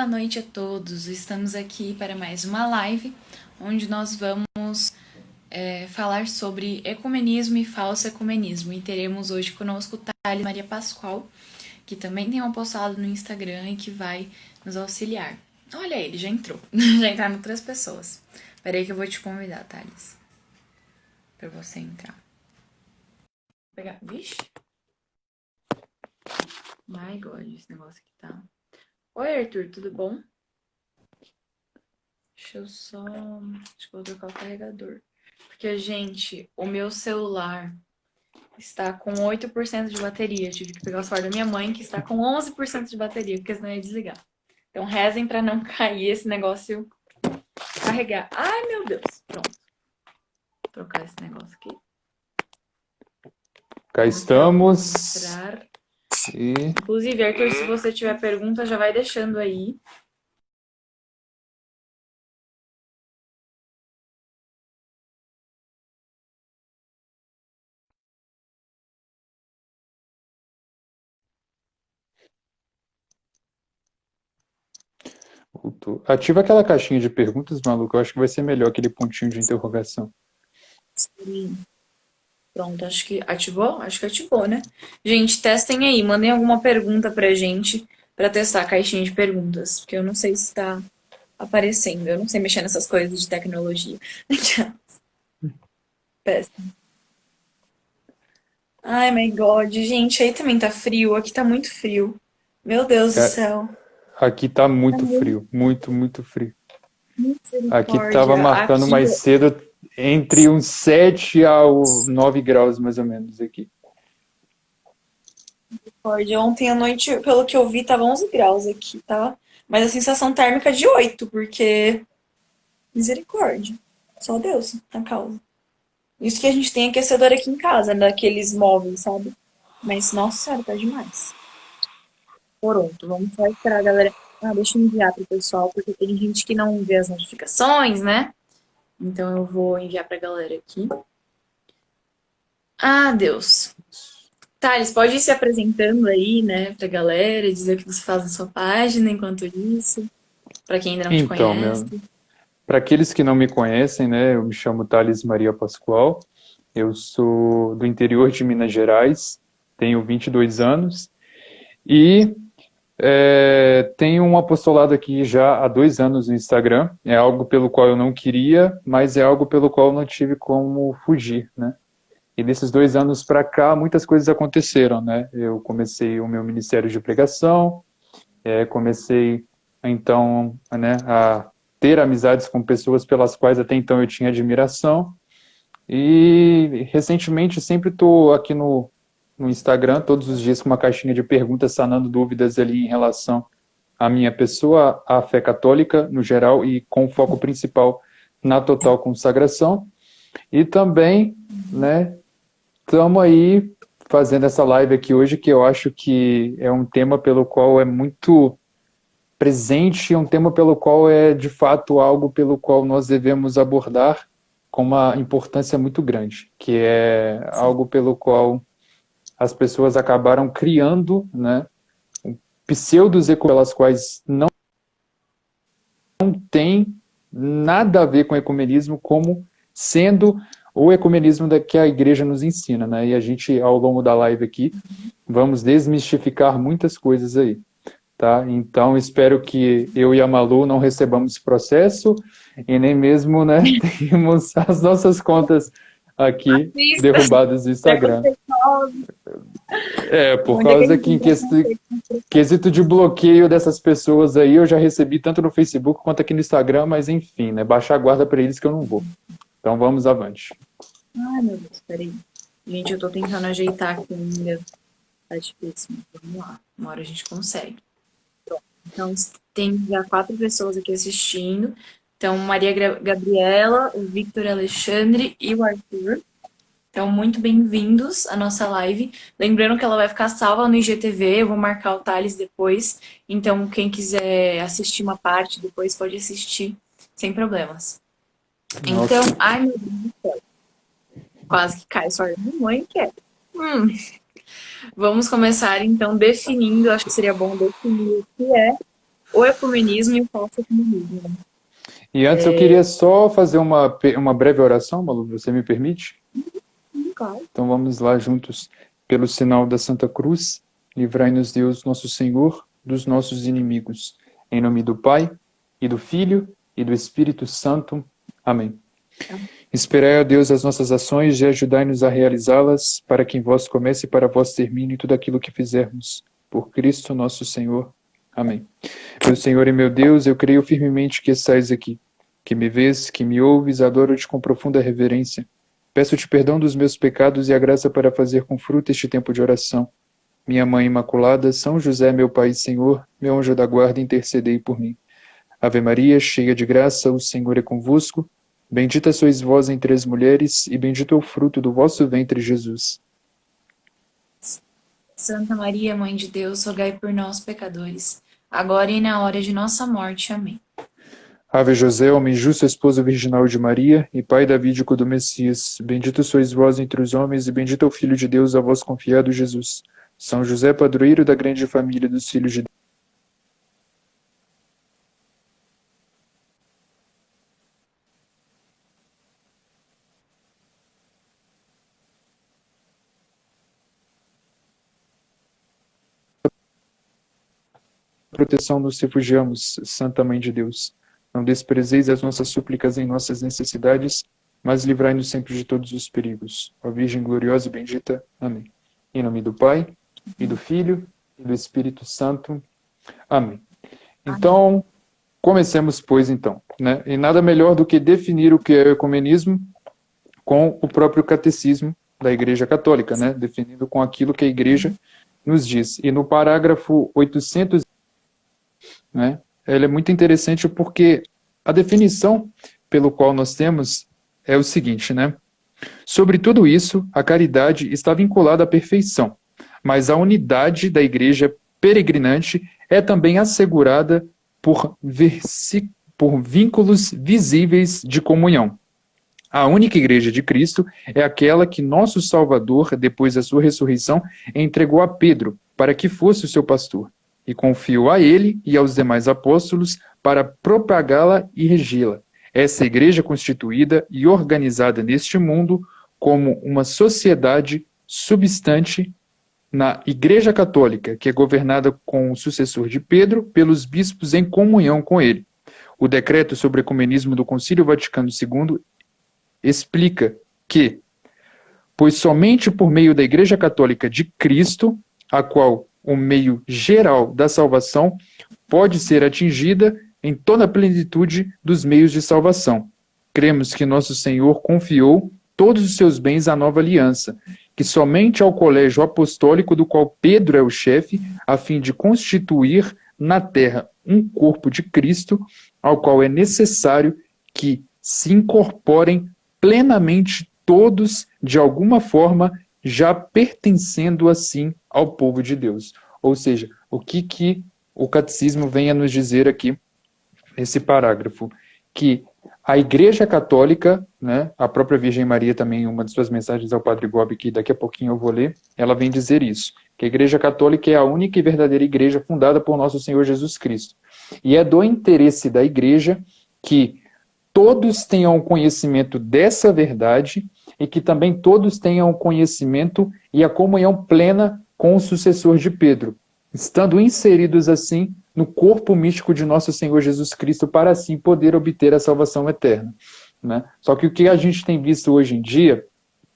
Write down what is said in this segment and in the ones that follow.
Boa noite a todos. Estamos aqui para mais uma live, onde nós vamos falar sobre ecumenismo e falso ecumenismo. E teremos hoje conosco Thales Maria Pascoal, que também tem um apostolado no Instagram e que vai nos auxiliar. Olha ele, já entrou. Já entraram 3 pessoas. Espera aí que eu vou te convidar, Thales, para você entrar. Vou pegar... Vixe! My God, esse negócio aqui tá... Oi, Arthur, tudo bom? Deixa eu só... Acho que eu vou trocar o carregador. Porque, gente, o meu celular está com 8% de bateria. Eu tive que pegar o celular da minha mãe, que está com 11% de bateria, porque senão ia desligar. Então, rezem para não cair esse negócio carregar. Ai, meu Deus. Pronto. Vou trocar esse negócio aqui. Cá estamos. Inclusive, Arthur, se você tiver pergunta, já vai deixando aí. Ativa aquela caixinha de perguntas, maluco. Eu acho que vai ser melhor aquele pontinho de interrogação. Sim. Pronto, acho que ativou? Acho que ativou, né? Gente, testem aí, mandem alguma pergunta pra gente pra testar a caixinha de perguntas, porque eu não sei se tá aparecendo. Eu não sei mexer nessas coisas de tecnologia. Péssimo. Ai, my God, gente, aí também tá frio, aqui tá muito frio. Meu Deus do céu. Aqui tá muito frio, muito, muito frio. Aqui tava Misericórdia. marcando Aqui, mais cedo entre uns 7 a 9 graus, mais ou menos, aqui. misericórdia. Ontem à noite, pelo que eu vi, tava 11 graus aqui, tá? Mas a sensação térmica é de 8, porque misericórdia. Só Deus na causa. Isso que a gente tem aquecedor aqui em casa, daqueles móveis, sabe? Mas, nossa senhora, tá demais. Pronto, vamos só esperar a galera. Ah, deixa eu enviar pro pessoal, porque tem gente que não vê as notificações, né? Então eu vou enviar pra galera aqui. Ah, Deus. Thales, pode ir se apresentando aí, né, pra galera, dizer o que você faz na sua página enquanto isso, pra quem ainda não te Então, conhece. para aqueles que não me conhecem, né, eu me chamo Thales Maria Pascoal, eu sou do interior de Minas Gerais, tenho 22 anos e tenho um apostolado aqui já há 2 anos no Instagram. É algo pelo qual eu não queria, mas é algo pelo qual eu não tive como fugir, né? E desses 2 anos para cá, muitas coisas aconteceram, né? Eu comecei o meu ministério de pregação, comecei, então, né, a ter amizades com pessoas pelas quais até então eu tinha admiração. E recentemente sempre estou aqui no Instagram, todos os dias com uma caixinha de perguntas, sanando dúvidas ali em relação à minha pessoa, à fé católica no geral e com foco principal na total consagração. E também, né, estamos aí fazendo essa live aqui hoje, que eu acho que é um tema pelo qual é muito presente, é um tema pelo qual é de fato algo pelo qual nós devemos abordar com uma importância muito grande, que é algo pelo qual as pessoas acabaram criando, né, pseudos pelas quais não tem nada a ver com o ecumenismo como sendo o ecumenismo que a igreja nos ensina, né? E a gente, ao longo da live aqui, vamos desmistificar muitas coisas aí, tá? Então, espero que eu e a Malu não recebamos processo e nem mesmo, né, tenhamos as nossas contas aqui derrubadas do Instagram. Por causa que em quesito de bloqueio dessas pessoas aí, eu já recebi tanto no Facebook quanto aqui no Instagram, mas enfim, né? Baixar a guarda para eles que eu não vou. Então vamos avante. Ai, meu Deus, peraí. Gente, eu tô tentando ajeitar aqui ainda. Tá difícil, mas vamos lá. Uma hora a gente consegue. Pronto. Então, tem já 4 pessoas aqui assistindo. Então, Maria Gabriela, o Victor Alexandre e o Arthur. Então, muito bem-vindos à nossa live. Lembrando que ela vai ficar salva no IGTV, eu vou marcar o Thales depois. Então, quem quiser assistir uma parte depois pode assistir sem problemas. Então, ai meu Deus do céu. Quase que cai sua mãe quer. Vamos começar então definindo, acho que seria bom definir o que é o ecumenismo e o falso ecumenismo. E antes eu queria só fazer uma breve oração, Malu, você me permite? Claro. Então vamos lá juntos, pelo sinal da Santa Cruz, livrai-nos Deus, nosso Senhor, dos nossos inimigos. Em nome do Pai, e do Filho, e do Espírito Santo. Amém. Esperai a Deus as nossas ações e ajudai-nos a realizá-las, para que em vós comece e para vós termine tudo aquilo que fizermos. Por Cristo nosso Senhor. Amém. Meu Senhor e meu Deus, eu creio firmemente que estais aqui, que me vês, que me ouves, adoro-te com profunda reverência. Peço-te perdão dos meus pecados e a graça para fazer com fruto este tempo de oração. Minha Mãe Imaculada, São José, meu Pai e Senhor, meu anjo da guarda, intercedei por mim. Ave Maria, cheia de graça, o Senhor é convosco. Bendita sois vós entre as mulheres, e bendito é o fruto do vosso ventre, Jesus. Santa Maria, Mãe de Deus, rogai por nós, pecadores, agora e na hora de nossa morte. Amém. Ave José, homem justo, esposo virginal de Maria, e pai davídico do Messias, bendito sois vós entre os homens, e bendito é o Filho de Deus, a vós confiado Jesus. São José, padroeiro da grande família dos filhos de Deus. Proteção nos refugiamos, Santa Mãe de Deus. Não desprezeis as nossas súplicas em nossas necessidades, mas livrai-nos sempre de todos os perigos. Ó Virgem gloriosa e bendita. Amém. Em nome do Pai, e do Filho, e do Espírito Santo. Amém. Então, comecemos, pois, então. Né? E nada melhor do que definir o que é o ecumenismo com o próprio catecismo da Igreja Católica, né? Definindo com aquilo que a Igreja nos diz. E no parágrafo 800, né? Ela é muito interessante porque a definição pelo qual nós temos é o seguinte, né? Sobre tudo isso, a caridade está vinculada à perfeição, mas a unidade da igreja peregrinante é também assegurada por vínculos visíveis de comunhão. A única igreja de Cristo é aquela que nosso Salvador, depois da sua ressurreição, entregou a Pedro para que fosse o seu pastor, e confiou a ele e aos demais apóstolos para propagá-la e regi-la. Essa igreja constituída e organizada neste mundo como uma sociedade substante na Igreja Católica, que é governada com o sucessor de Pedro pelos bispos em comunhão com ele. O decreto sobre o ecumenismo do Concílio Vaticano II explica que, pois somente por meio da Igreja Católica de Cristo, a qual o meio geral da salvação pode ser atingida em toda a plenitude dos meios de salvação. Cremos que nosso Senhor confiou todos os seus bens à nova aliança, que somente ao colégio apostólico do qual Pedro é o chefe, a fim de constituir na terra um corpo de Cristo, ao qual é necessário que se incorporem plenamente todos, de alguma forma, já pertencendo assim ao povo de Deus. Ou seja, o que o catecismo vem a nos dizer aqui nesse parágrafo? Que a Igreja Católica, né, a própria Virgem Maria também, uma de suas mensagens ao Padre Gobi, que daqui a pouquinho eu vou ler, ela vem dizer isso, que a Igreja Católica é a única e verdadeira igreja fundada por nosso Senhor Jesus Cristo. E é do interesse da igreja que todos tenham conhecimento dessa verdade e que também todos tenham conhecimento e a comunhão plena com o sucessor de Pedro, estando inseridos assim no corpo místico de nosso Senhor Jesus Cristo, para assim poder obter a salvação eterna. Né? Só que o que a gente tem visto hoje em dia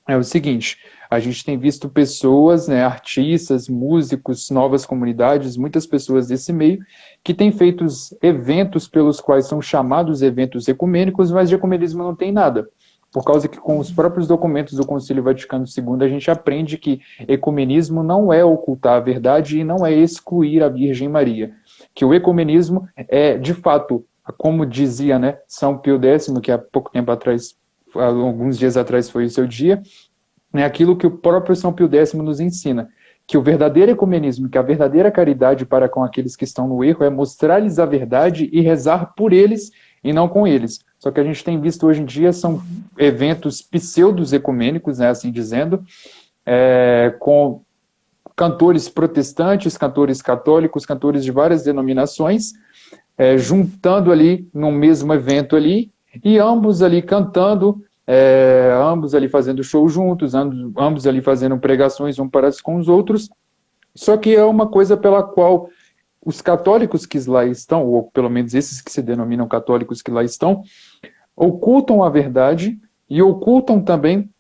é o seguinte: a gente tem visto pessoas, né, artistas, músicos, novas comunidades, muitas pessoas desse meio, que têm feito eventos pelos quais são chamados eventos ecumênicos, mas de ecumenismo não tem nada. Por causa que com os próprios documentos do Concílio Vaticano II a gente aprende que ecumenismo não é ocultar a verdade e não é excluir a Virgem Maria. Que o ecumenismo é, de fato, como dizia, né, São Pio X, que há pouco tempo atrás, alguns dias atrás foi o seu dia, é aquilo que o próprio São Pio X nos ensina, que o verdadeiro ecumenismo, que a verdadeira caridade para com aqueles que estão no erro é mostrar-lhes a verdade e rezar por eles e não com eles. Só que a gente tem visto hoje em dia são eventos pseudos ecumênicos, né, assim dizendo, com cantores protestantes, cantores católicos, cantores de várias denominações, juntando ali num mesmo evento ali, e ambos ali cantando, ambos ali fazendo show juntos, ambos ali fazendo pregações um para com os outros, só que é uma coisa pela qual os católicos que lá estão, ou pelo menos esses que se denominam católicos que lá estão, ocultam a verdade e ocultam também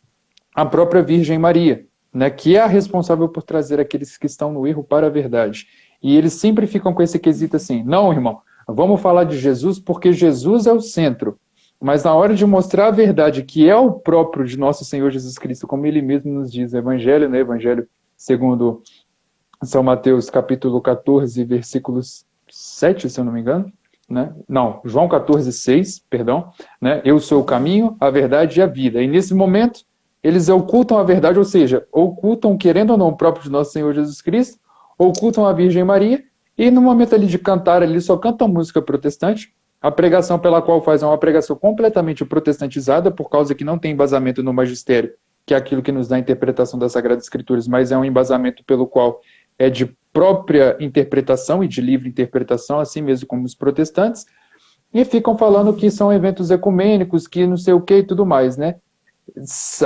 a própria Virgem Maria, né, que é a responsável por trazer aqueles que estão no erro para a verdade. E eles sempre ficam com esse quesito assim, não, irmão, vamos falar de Jesus porque Jesus é o centro. Mas na hora de mostrar a verdade, que é o próprio de nosso Senhor Jesus Cristo, como ele mesmo nos diz no Evangelho, né, Evangelho segundo São Mateus, capítulo 14, versículos 7, se eu não me engano, né? Não, João 14, 6, perdão, né? Eu sou o caminho, a verdade e a vida. E nesse momento, eles ocultam a verdade, ou seja, ocultam, querendo ou não, o próprio de nosso Senhor Jesus Cristo, ocultam a Virgem Maria, e no momento ali de cantar, eles só cantam música protestante. A pregação pela qual faz é uma pregação completamente protestantizada, por causa que não tem embasamento no magistério, que é aquilo que nos dá a interpretação das Sagradas Escrituras, mas é um embasamento pelo qual é de própria interpretação e de livre interpretação, assim mesmo como os protestantes, e ficam falando que são eventos ecumênicos, que não sei o que e tudo mais, né?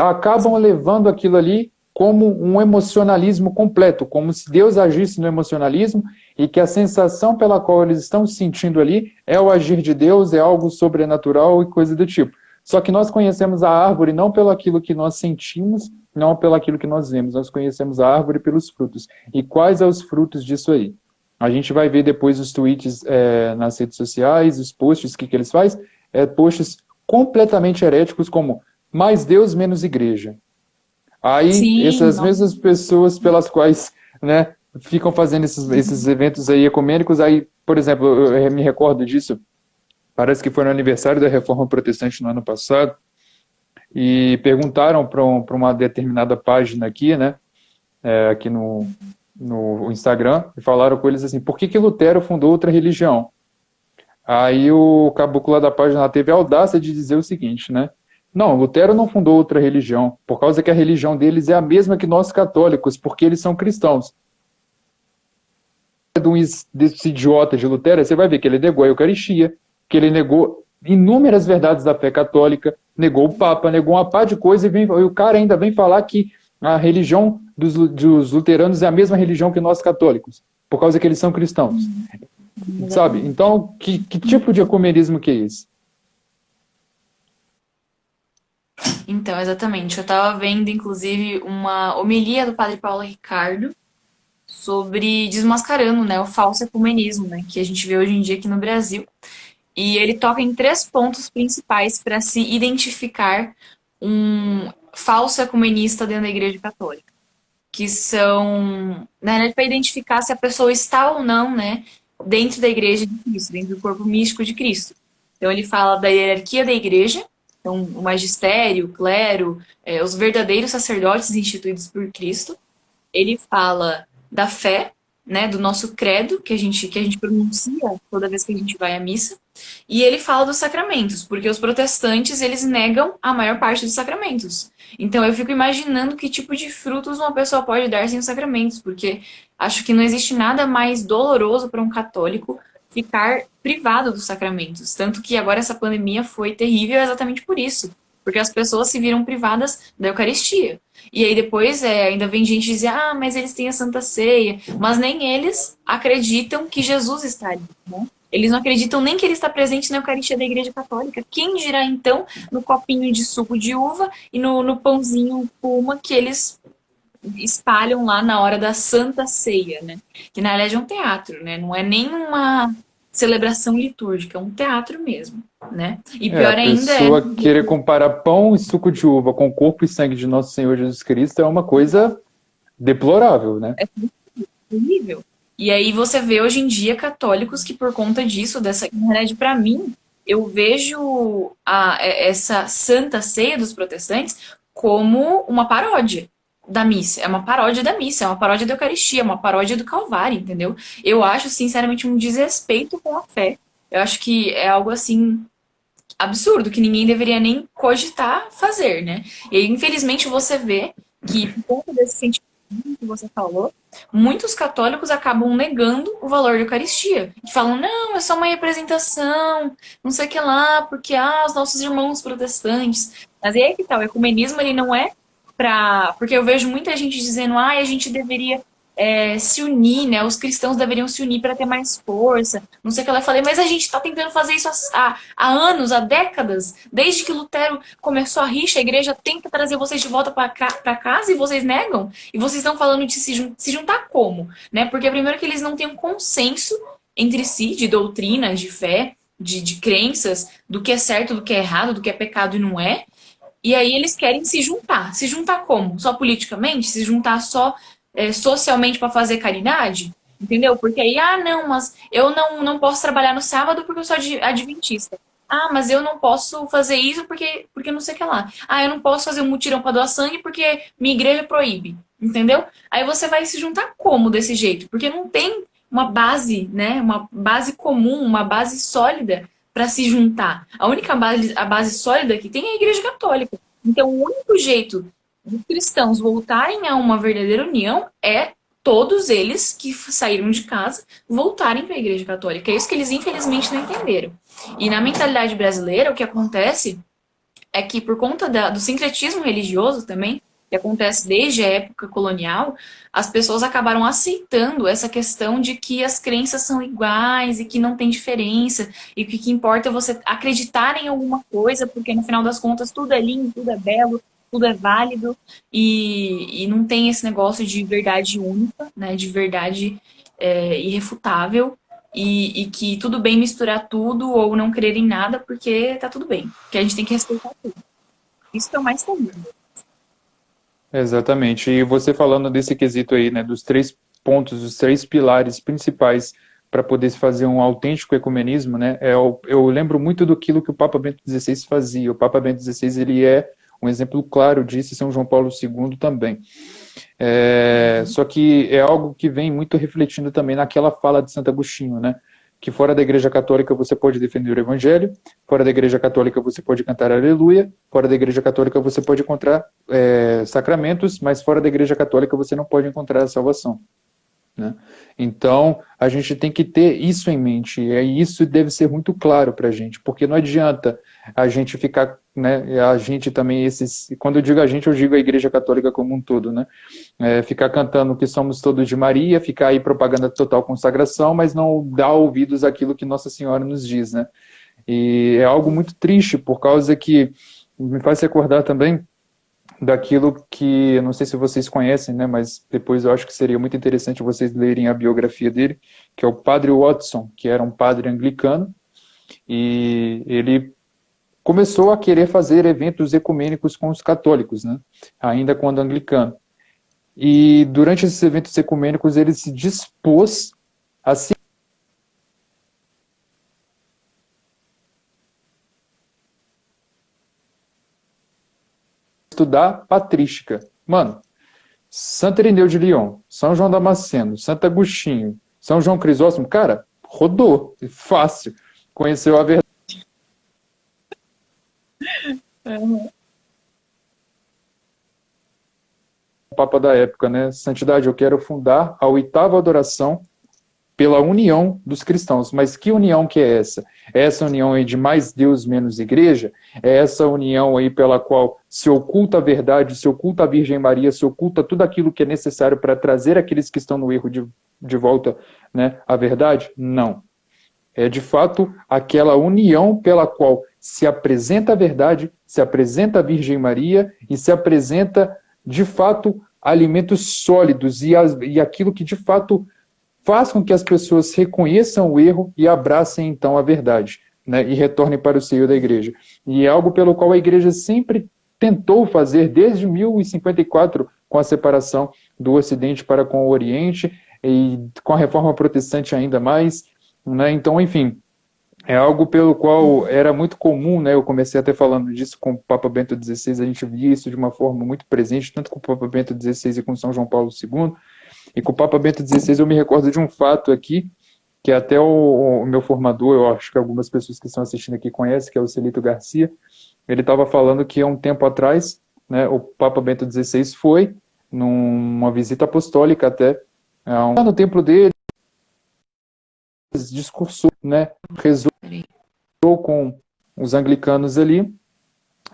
Acabam levando aquilo ali como um emocionalismo completo, como se Deus agisse no emocionalismo e que a sensação pela qual eles estão sentindo ali é o agir de Deus, é algo sobrenatural e coisa do tipo. Só que nós conhecemos a árvore não pelo aquilo que nós sentimos, não pelo aquilo que nós vemos, nós conhecemos a árvore pelos frutos. E quais são os frutos disso aí? A gente vai ver depois os tweets nas redes sociais, os posts, que eles fazem, posts completamente heréticos como mais Deus, menos igreja. Aí, Sim, essas nossa. mesmas pessoas pelas quais, né, ficam fazendo esses eventos aí ecumênicos, aí, por exemplo, eu me recordo disso, parece que foi no aniversário da Reforma Protestante no ano passado, e perguntaram para uma determinada página aqui, né, aqui no Instagram, e falaram com eles assim, por que Lutero fundou outra religião? Aí o caboclo lá da página teve a audácia de dizer o seguinte, né, não, Lutero não fundou outra religião, por causa que a religião deles é a mesma que nós católicos, porque eles são cristãos. Desse idiota de Lutero, você vai ver que ele negou a Eucaristia, que ele negou inúmeras verdades da fé católica, negou o Papa, negou uma pá de coisa, e o cara ainda vem falar que a religião dos luteranos é a mesma religião que nós católicos, por causa que eles são cristãos. Sabe? Então, que tipo de ecumenismo que é esse? Então, exatamente. Eu estava vendo, inclusive, uma homilia do Padre Paulo Ricardo sobre desmascarando, né, o falso ecumenismo, né, que a gente vê hoje em dia aqui no Brasil. E ele toca em três pontos principais para se identificar um falso ecumenista dentro da Igreja Católica, que são, na verdade, para identificar se a pessoa está ou não, né, dentro da Igreja de Cristo, dentro do corpo místico de Cristo. Então ele fala da hierarquia da Igreja, então o magistério, o clero, os verdadeiros sacerdotes instituídos por Cristo. Ele fala da fé, né, do nosso credo, que a gente pronuncia toda vez que a gente vai à missa, e ele fala dos sacramentos, porque os protestantes, eles negam a maior parte dos sacramentos. Então eu fico imaginando que tipo de frutos uma pessoa pode dar sem os sacramentos, porque acho que não existe nada mais doloroso para um católico ficar privado dos sacramentos. Tanto que agora essa pandemia foi terrível exatamente por isso, porque as pessoas se viram privadas da Eucaristia. E aí depois ainda vem gente dizer, ah, mas eles têm a Santa Ceia. Mas nem eles acreditam que Jesus está ali, né? Eles não acreditam nem que ele está presente na Eucaristia da Igreja Católica. Quem dirá, então, no copinho de suco de uva e no pãozinho puma que eles espalham lá na hora da Santa Ceia, né? Que na verdade é um teatro, né? Não é nem uma celebração litúrgica, é um teatro mesmo, né? E A pior ainda é pessoa querer comparar pão e suco de uva com o corpo e sangue de nosso Senhor Jesus Cristo é uma coisa deplorável, né? horrível. E aí você vê hoje em dia católicos que por conta disso, dessa, na verdade, para mim, eu vejo essa Santa Ceia dos protestantes como uma paródia da missa. É uma paródia da missa, é uma paródia da Eucaristia, é uma paródia do Calvário, entendeu? Eu acho, sinceramente, um desrespeito com a fé. Eu acho que é algo assim absurdo que ninguém deveria nem cogitar fazer, né? E aí, infelizmente, você vê que por conta desse sentimento que você falou, muitos católicos acabam negando o valor da Eucaristia. E falam, não, é só uma representação, não sei o que lá, porque, os nossos irmãos protestantes. Mas aí é que tal, o ecumenismo, ele não é pra... Porque eu vejo muita gente dizendo, a gente deveria se unir, né? Os cristãos deveriam se unir para ter mais força. Não sei o que ela falei, mas a gente está tentando fazer isso há anos, há décadas. Desde que Lutero começou a rixa, a igreja tenta trazer vocês de volta para casa e vocês negam. E vocês estão falando de se juntar como? Né? Porque primeiro que eles não têm um consenso entre si de doutrinas, de fé, de crenças, do que é certo, do que é errado, do que é pecado e não é. E aí eles querem se juntar. Se juntar como? Só politicamente? Se juntar só socialmente para fazer caridade? Entendeu? Porque aí, não, mas eu não posso trabalhar no sábado porque eu sou adventista. Mas eu não posso fazer isso porque não sei o que lá. Eu não posso fazer um mutirão para doar sangue porque minha igreja proíbe. Entendeu? Aí você vai se juntar como desse jeito? Porque não tem uma base, né? Uma base comum, uma base sólida para se juntar. A base sólida que tem é a Igreja Católica. Então, o único jeito dos cristãos voltarem a uma verdadeira união é todos eles que saíram de casa voltarem para a Igreja Católica. É isso que eles, infelizmente, não entenderam. E na mentalidade brasileira, o que acontece é que, por conta do sincretismo religioso também, que acontece desde a época colonial, as pessoas acabaram aceitando essa questão de que as crenças são iguais e que não tem diferença, e que o que importa é você acreditar em alguma coisa, porque no final das contas tudo é lindo, tudo é belo, tudo é válido, e não tem esse negócio de verdade única, né, de verdade irrefutável, e que tudo bem misturar tudo ou não crer em nada, porque tá tudo bem. Que a gente tem que respeitar tudo. Isso que é o mais comum. Exatamente. E você falando desse quesito aí, né, dos 3 pontos, os 3 pilares principais para poder se fazer um autêntico ecumenismo, né, eu lembro muito do que o Papa Bento XVI fazia. O Papa Bento XVI, ele é um exemplo claro disso, e São João Paulo II também. Só que é algo que vem muito refletindo também naquela fala de Santo Agostinho, né, que fora da Igreja Católica você pode defender o Evangelho, fora da Igreja Católica você pode cantar Aleluia, fora da Igreja Católica você pode encontrar sacramentos, mas fora da Igreja Católica você não pode encontrar a salvação. Né? Então, a gente tem que ter isso em mente, e isso deve ser muito claro para a gente, porque não adianta a gente ficar, né, a gente também, quando eu digo a gente, eu digo a Igreja Católica como um todo, né? Ficar cantando que somos todos de Maria, ficar aí propaganda de total consagração, mas não dar ouvidos àquilo que Nossa Senhora nos diz, né? E é algo muito triste, por causa que me faz recordar também daquilo que, eu não sei se vocês conhecem, né, mas depois eu acho que seria muito interessante vocês lerem a biografia dele, que é o Padre Watson, que era um padre anglicano, e ele começou a querer fazer eventos ecumênicos com os católicos, né, ainda quando anglicano. E durante esses eventos ecumênicos ele se dispôs a se estudar patrística. Mano, Santo Irineu de Lyon, São João Damasceno, Santo Agostinho, São João Crisóstomo, cara, rodou, fácil, conheceu a verdade. O Papa da época, né? Santidade, eu quero fundar a 8ª adoração pela união dos cristãos. Mas que união que é essa? É essa união aí de mais Deus, menos igreja? É essa união aí pela qual se oculta a verdade, se oculta a Virgem Maria, se oculta tudo aquilo que é necessário para trazer aqueles que estão no erro de volta, né, à verdade? Não. É de fato aquela união pela qual se apresenta a verdade, se apresenta a Virgem Maria e se apresenta de fato alimentos sólidos e aquilo que de fato faz com que as pessoas reconheçam o erro e abracem então a verdade, né, e retornem para o seio da igreja. E é algo pelo qual a igreja sempre tentou fazer desde 1054, com a separação do Ocidente para com o Oriente, e com a reforma protestante ainda mais, né? Então, enfim, é algo pelo qual era muito comum, né? Eu comecei até falando disso com o Papa Bento XVI, a gente via isso de uma forma muito presente, tanto com o Papa Bento XVI e com São João Paulo II, e com o Papa Bento XVI eu me recordo de um fato aqui, que até o meu formador, eu acho que algumas pessoas que estão assistindo aqui conhecem, que é o Celito Garcia. Ele estava falando que há um tempo atrás, né, o Papa Bento XVI foi numa visita apostólica até, no templo dele, discursou, né, rezou com os anglicanos ali,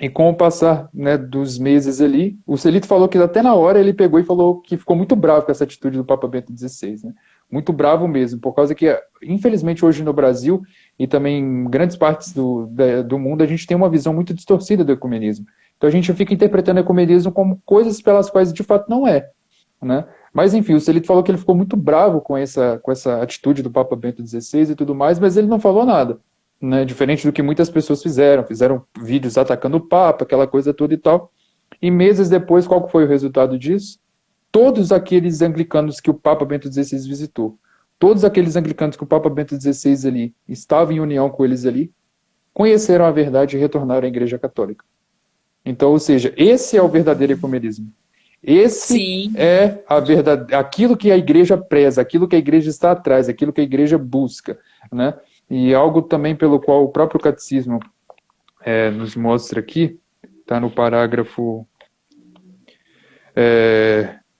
e com o passar, né, dos meses ali, o Celito falou que até na hora ele pegou e falou que ficou muito bravo com essa atitude do Papa Bento XVI, né? Muito bravo mesmo, por causa que, infelizmente, hoje no Brasil e também em grandes partes do mundo, a gente tem uma visão muito distorcida do ecumenismo. Então a gente fica interpretando o ecumenismo como coisas pelas quais de fato não é, né? Mas enfim, o Celito falou que ele ficou muito bravo com essa atitude do Papa Bento XVI e tudo mais, mas ele não falou nada, né? Diferente do que muitas pessoas fizeram vídeos atacando o Papa, aquela coisa toda e tal. E meses depois, qual foi o resultado disso? Todos aqueles anglicanos que o Papa Bento XVI visitou, todos aqueles anglicanos que o Papa Bento XVI ali estava em união com eles ali, conheceram a verdade e retornaram à Igreja Católica. Então, ou seja, esse é o verdadeiro ecumenismo. Esse Sim. é a verdade, aquilo que a Igreja preza, aquilo que a Igreja está atrás, aquilo que a Igreja busca, né? E algo também pelo qual o próprio catecismo nos mostra aqui, está no parágrafo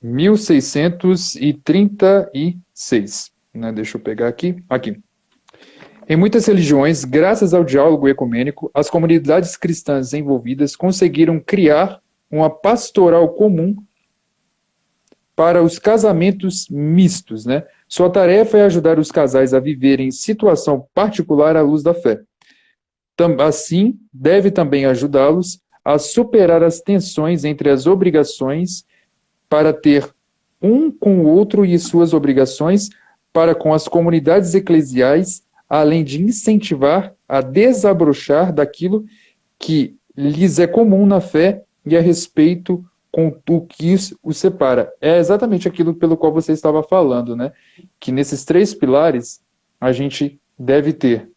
1636, né? Deixa eu pegar aqui. Em muitas religiões, graças ao diálogo ecumênico, as comunidades cristãs envolvidas conseguiram criar uma pastoral comum para os casamentos mistos, né? Sua tarefa é ajudar os casais a viverem situação particular à luz da fé. Assim, deve também ajudá-los a superar as tensões entre as obrigações para ter um com o outro e suas obrigações para com as comunidades eclesiais, além de incentivar a desabrochar daquilo que lhes é comum na fé e a respeito com o que os separa. É exatamente aquilo pelo qual você estava falando, né? Que nesses 3 pilares a gente deve ter,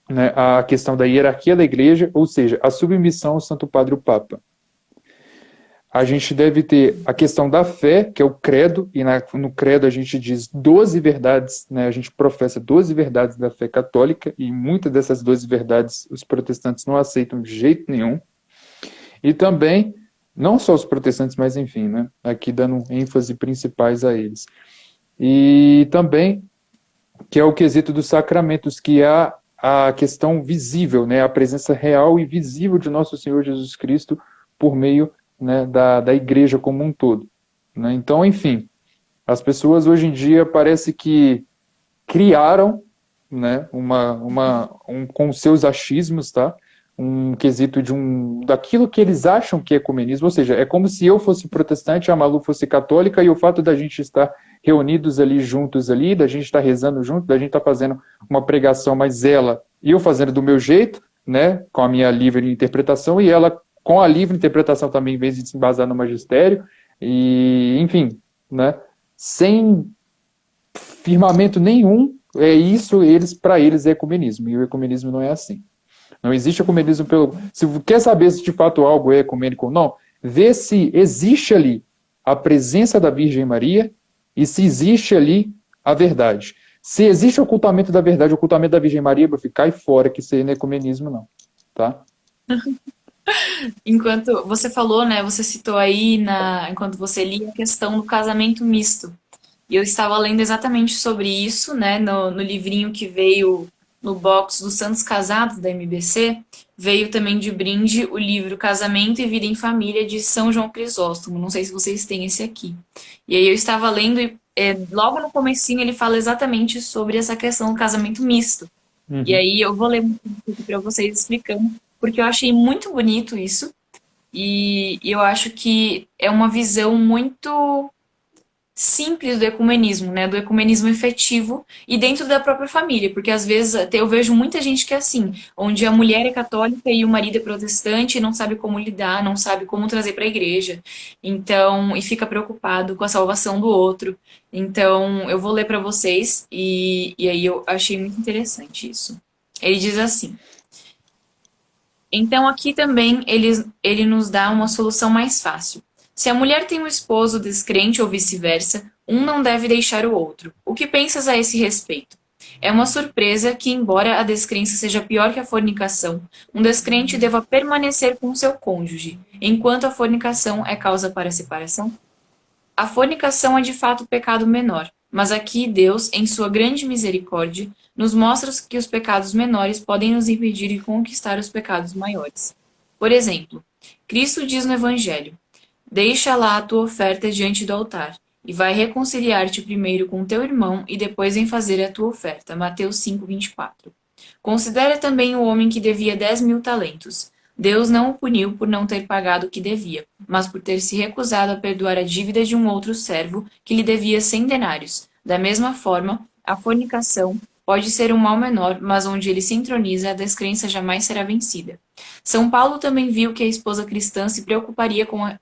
né, a questão da hierarquia da igreja, ou seja, a submissão ao Santo Padre o Papa. A gente deve ter a questão da fé, que é o credo, e no credo a gente diz 12 verdades, né? A gente professa 12 verdades da fé católica, e muitas dessas 12 verdades os protestantes não aceitam de jeito nenhum. E também, não só os protestantes, mas enfim, né? Aqui dando ênfase principais a eles. E também, que é o quesito dos sacramentos, que é a questão visível, né? A presença real e visível de nosso Senhor Jesus Cristo por meio, né, da igreja como um todo, né? Então, enfim, as pessoas hoje em dia parece que criaram, né, com seus achismos, tá? Um quesito daquilo que eles acham que é ecumenismo, ou seja, é como se eu fosse protestante, a Malu fosse católica, e o fato da gente estar reunidos ali, juntos ali, da gente estar rezando junto, da gente estar fazendo uma pregação, mas ela, e eu fazendo do meu jeito, né, com a minha livre interpretação, e ela com a livre interpretação também, em vez de se embasar no magistério, e, enfim, né, sem firmamento nenhum, para eles é ecumenismo, e o ecumenismo não é assim. Não existe ecumenismo Se quer saber se de fato algo é ecumênico ou não, vê se existe ali a presença da Virgem Maria e se existe ali a verdade. Se existe ocultamento da verdade, ocultamento da Virgem Maria, meu filho, cai fora, que isso aí não é ecumenismo não, tá? Enquanto você falou, né, você citou aí, enquanto você lia, a questão do casamento misto. E eu estava lendo exatamente sobre isso, né, no livrinho que veio no box dos Santos Casados da MBC, veio também de brinde o livro Casamento e Vida em Família, de São João Crisóstomo. Não sei se vocês têm esse aqui. E aí eu estava lendo e logo no comecinho ele fala exatamente sobre essa questão do casamento misto. E aí eu vou ler um pouco para vocês explicando, porque eu achei muito bonito isso, e eu acho que é uma visão muito simples do ecumenismo, né? Do ecumenismo efetivo e dentro da própria família, porque às vezes até eu vejo muita gente que é assim, onde a mulher é católica e o marido é protestante e não sabe como lidar, não sabe como trazer para a igreja, então, e fica preocupado com a salvação do outro. Então, eu vou ler para vocês e aí eu achei muito interessante isso. Ele diz assim: então aqui também ele nos dá uma solução mais fácil. Se a mulher tem um esposo descrente ou vice-versa, um não deve deixar o outro. O que pensas a esse respeito? É uma surpresa que, embora a descrença seja pior que a fornicação, um descrente deva permanecer com seu cônjuge, enquanto a fornicação é causa para a separação? A fornicação é de fato o pecado menor, mas aqui Deus, em sua grande misericórdia, nos mostra que os pecados menores podem nos impedir de conquistar os pecados maiores. Por exemplo, Cristo diz no Evangelho: deixa lá a tua oferta diante do altar, e vai reconciliar-te primeiro com teu irmão e depois vem fazer a tua oferta. Mateus 5:24. Considera também o homem que devia 10.000 talentos. Deus não o puniu por não ter pagado o que devia, mas por ter se recusado a perdoar a dívida de um outro servo que lhe devia 100 denários. Da mesma forma, a fornicação pode ser um mal menor, mas onde ele se entroniza, a descrença jamais será vencida. São Paulo também viu que a esposa cristã se preocuparia com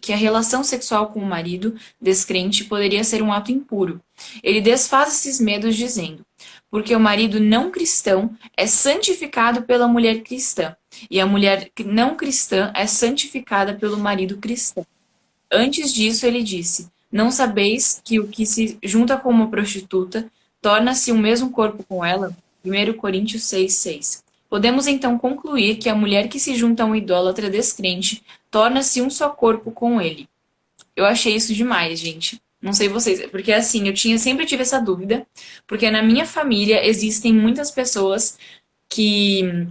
que a relação sexual com o marido descrente poderia ser um ato impuro. Ele desfaz esses medos dizendo: porque o marido não cristão é santificado pela mulher cristã, e a mulher não cristã é santificada pelo marido cristão. Antes disso, ele disse: não sabeis que o que se junta com uma prostituta torna-se o mesmo corpo com ela? 1 Coríntios 6:6. Podemos então concluir que a mulher que se junta a um idólatra descrente torna-se um só corpo com ele. Eu achei isso demais, gente. Não sei vocês, porque assim, sempre tive essa dúvida, porque na minha família existem muitas pessoas que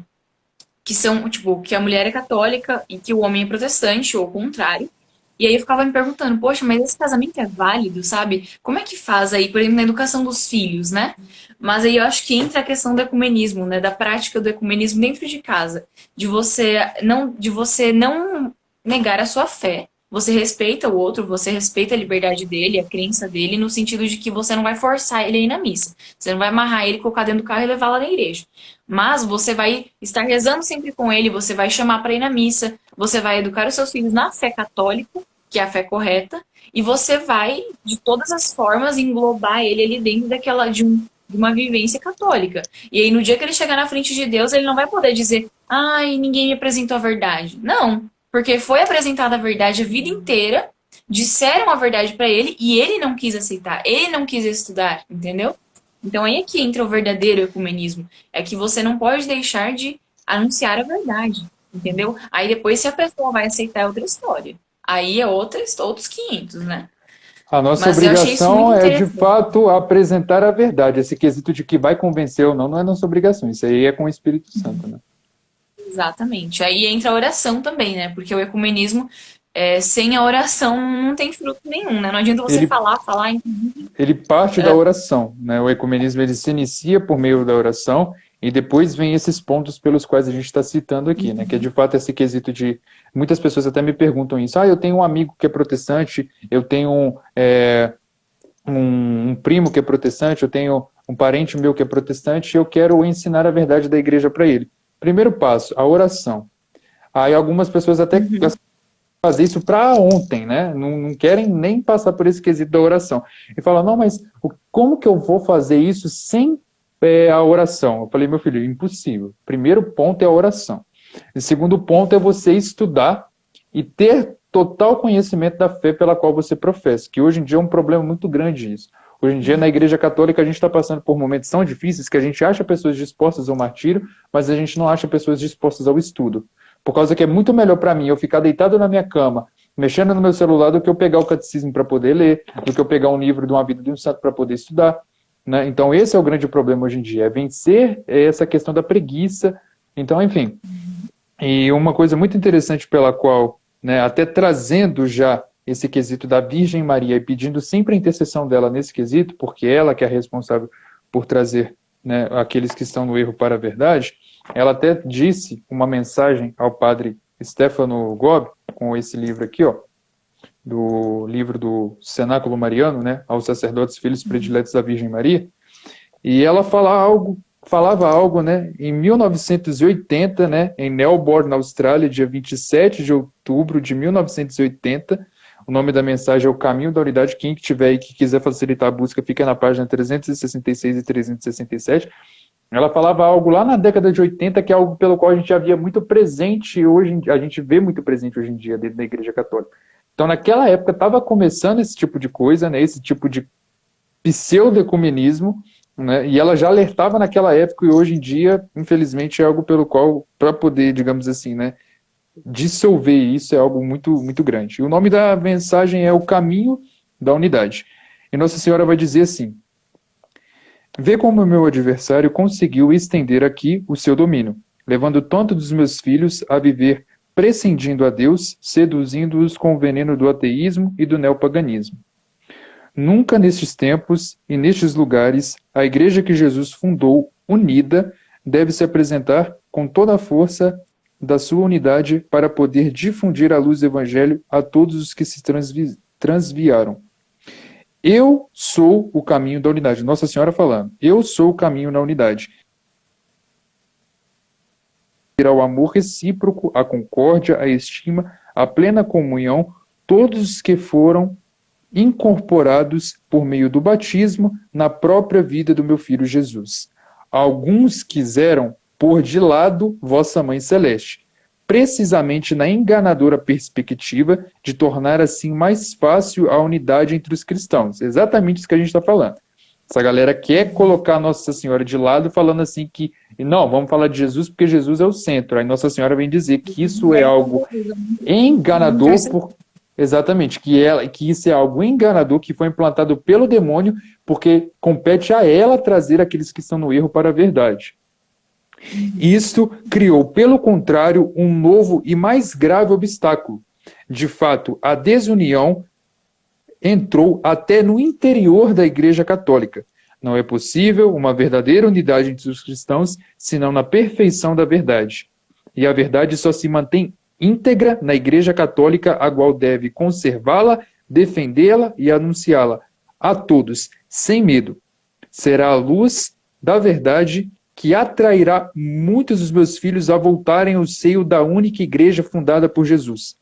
que são, tipo, que a mulher é católica e que o homem é protestante, ou o contrário. E aí eu ficava me perguntando, poxa, mas esse casamento é válido, sabe? Como é que faz aí, por exemplo, na educação dos filhos, né? Mas aí eu acho que entra a questão do ecumenismo, né? Da prática do ecumenismo dentro de casa. De você não negar a sua fé. Você respeita o outro, você respeita a liberdade dele, a crença dele, no sentido de que você não vai forçar ele a ir na missa. Você não vai amarrar ele, colocar dentro do carro e levar lá na igreja. Mas você vai estar rezando sempre com ele, você vai chamar para ir na missa, você vai educar os seus filhos na fé católica, que é a fé correta, e você vai, de todas as formas, englobar ele ali dentro de uma vivência católica. E aí, no dia que ele chegar na frente de Deus, ele não vai poder dizer: ai, ninguém me apresentou a verdade. Não, porque foi apresentada a verdade a vida inteira, disseram a verdade para ele e ele não quis aceitar, ele não quis estudar, entendeu? Então aí é que entra o verdadeiro ecumenismo. É que você não pode deixar de anunciar a verdade, entendeu? Aí depois, se a pessoa vai aceitar, é outra história. Aí é outros 500, né? A nossa Mas eu achei isso obrigação muito é, de interessante. fato, apresentar a verdade. Esse quesito de que vai convencer ou não, não é nossa obrigação. Isso aí é com o Espírito Santo, né? Exatamente. Aí entra a oração também, né? Porque o ecumenismo, sem a oração, não tem fruto nenhum, né? Não adianta você Ele, falar. ele parte da oração, né? O ecumenismo ele se inicia por meio da oração e depois vem esses pontos pelos quais a gente está citando aqui, né? Que é de fato esse quesito de... Muitas pessoas até me perguntam isso. Ah, eu tenho um amigo que é protestante, eu tenho um primo que é protestante, eu tenho um parente meu que é protestante e eu quero ensinar a verdade da igreja para ele. Primeiro passo, a oração. Aí algumas pessoas até fazer isso para ontem, né? Não querem nem passar por esse quesito da oração. E falam: não, mas como que eu vou fazer isso sem a oração? Eu falei: meu filho, impossível. Primeiro ponto é a oração. O segundo ponto é você estudar e ter total conhecimento da fé pela qual você professa, que hoje em dia é um problema muito grande isso. Hoje em dia, na Igreja Católica, a gente está passando por momentos tão difíceis que a gente acha pessoas dispostas ao martírio, mas a gente não acha pessoas dispostas ao estudo. Por causa que é muito melhor para mim eu ficar deitado na minha cama, mexendo no meu celular, do que eu pegar o catecismo para poder ler, do que eu pegar um livro de uma vida de um santo para poder estudar. Né? Então, esse é o grande problema hoje em dia, é vencer essa questão da preguiça. Então, enfim. E uma coisa muito interessante pela qual, né, até trazendo já esse quesito da Virgem Maria e pedindo sempre a intercessão dela nesse quesito, porque ela que é responsável por trazer, né, aqueles que estão no erro para a verdade, ela até disse uma mensagem ao padre Stefano Gobi, com esse livro aqui, ó, do livro do Cenáculo Mariano, né, aos sacerdotes filhos prediletos da Virgem Maria, e ela falava algo, né, em 1980, né, em Melbourne, na Austrália, dia 27 de outubro de 1980. O nome da mensagem é O Caminho da Unidade. Quem tiver aí que quiser facilitar a busca, fica na página 366 e 367. Ela falava algo lá na década de 80, que é algo pelo qual a gente já via muito presente, a gente vê muito presente hoje em dia dentro da Igreja Católica. Então, naquela época, estava começando esse tipo de coisa, né, esse tipo de pseudo-ecumenismo, né, e ela já alertava naquela época, e hoje em dia, infelizmente, é algo pelo qual, para poder, digamos assim, né, dissolver isso é algo muito, muito grande. E o nome da mensagem é O Caminho da unidade. E Nossa Senhora vai dizer assim: vê como o meu adversário conseguiu estender aqui o seu domínio, levando tanto dos meus filhos a viver prescindindo a Deus, seduzindo-os com o veneno do ateísmo e do neopaganismo. Nunca nestes tempos e nestes lugares a igreja que Jesus fundou, unida, deve se apresentar com toda a força da sua unidade para poder difundir a luz do evangelho a todos os que se transviaram. Eu sou o caminho da unidade. Nossa Senhora falando. Eu sou o caminho na unidade. Ao amor recíproco, a concórdia, a estima, a plena comunhão, todos os que foram incorporados por meio do batismo na própria vida do meu filho Jesus. Alguns quiseram pôr de lado vossa Mãe Celeste, precisamente na enganadora perspectiva de tornar assim mais fácil a unidade entre os cristãos. Exatamente isso que a gente está falando. Essa galera quer colocar Nossa Senhora de lado, falando assim que, não, vamos falar de Jesus porque Jesus é o centro. Aí Nossa Senhora vem dizer que isso é algo enganador, exatamente, que isso é algo enganador, que foi implantado pelo demônio, porque compete a ela trazer aqueles que estão no erro para a verdade. Isto criou, pelo contrário, um novo e mais grave obstáculo. De fato, a desunião entrou até no interior da Igreja Católica. Não é possível uma verdadeira unidade entre os cristãos, senão na perfeição da verdade. E a verdade só se mantém íntegra na Igreja Católica, a qual deve conservá-la, defendê-la e anunciá-la a todos, sem medo. Será a luz da verdade que atrairá muitos dos meus filhos a voltarem ao seio da única igreja fundada por Jesus.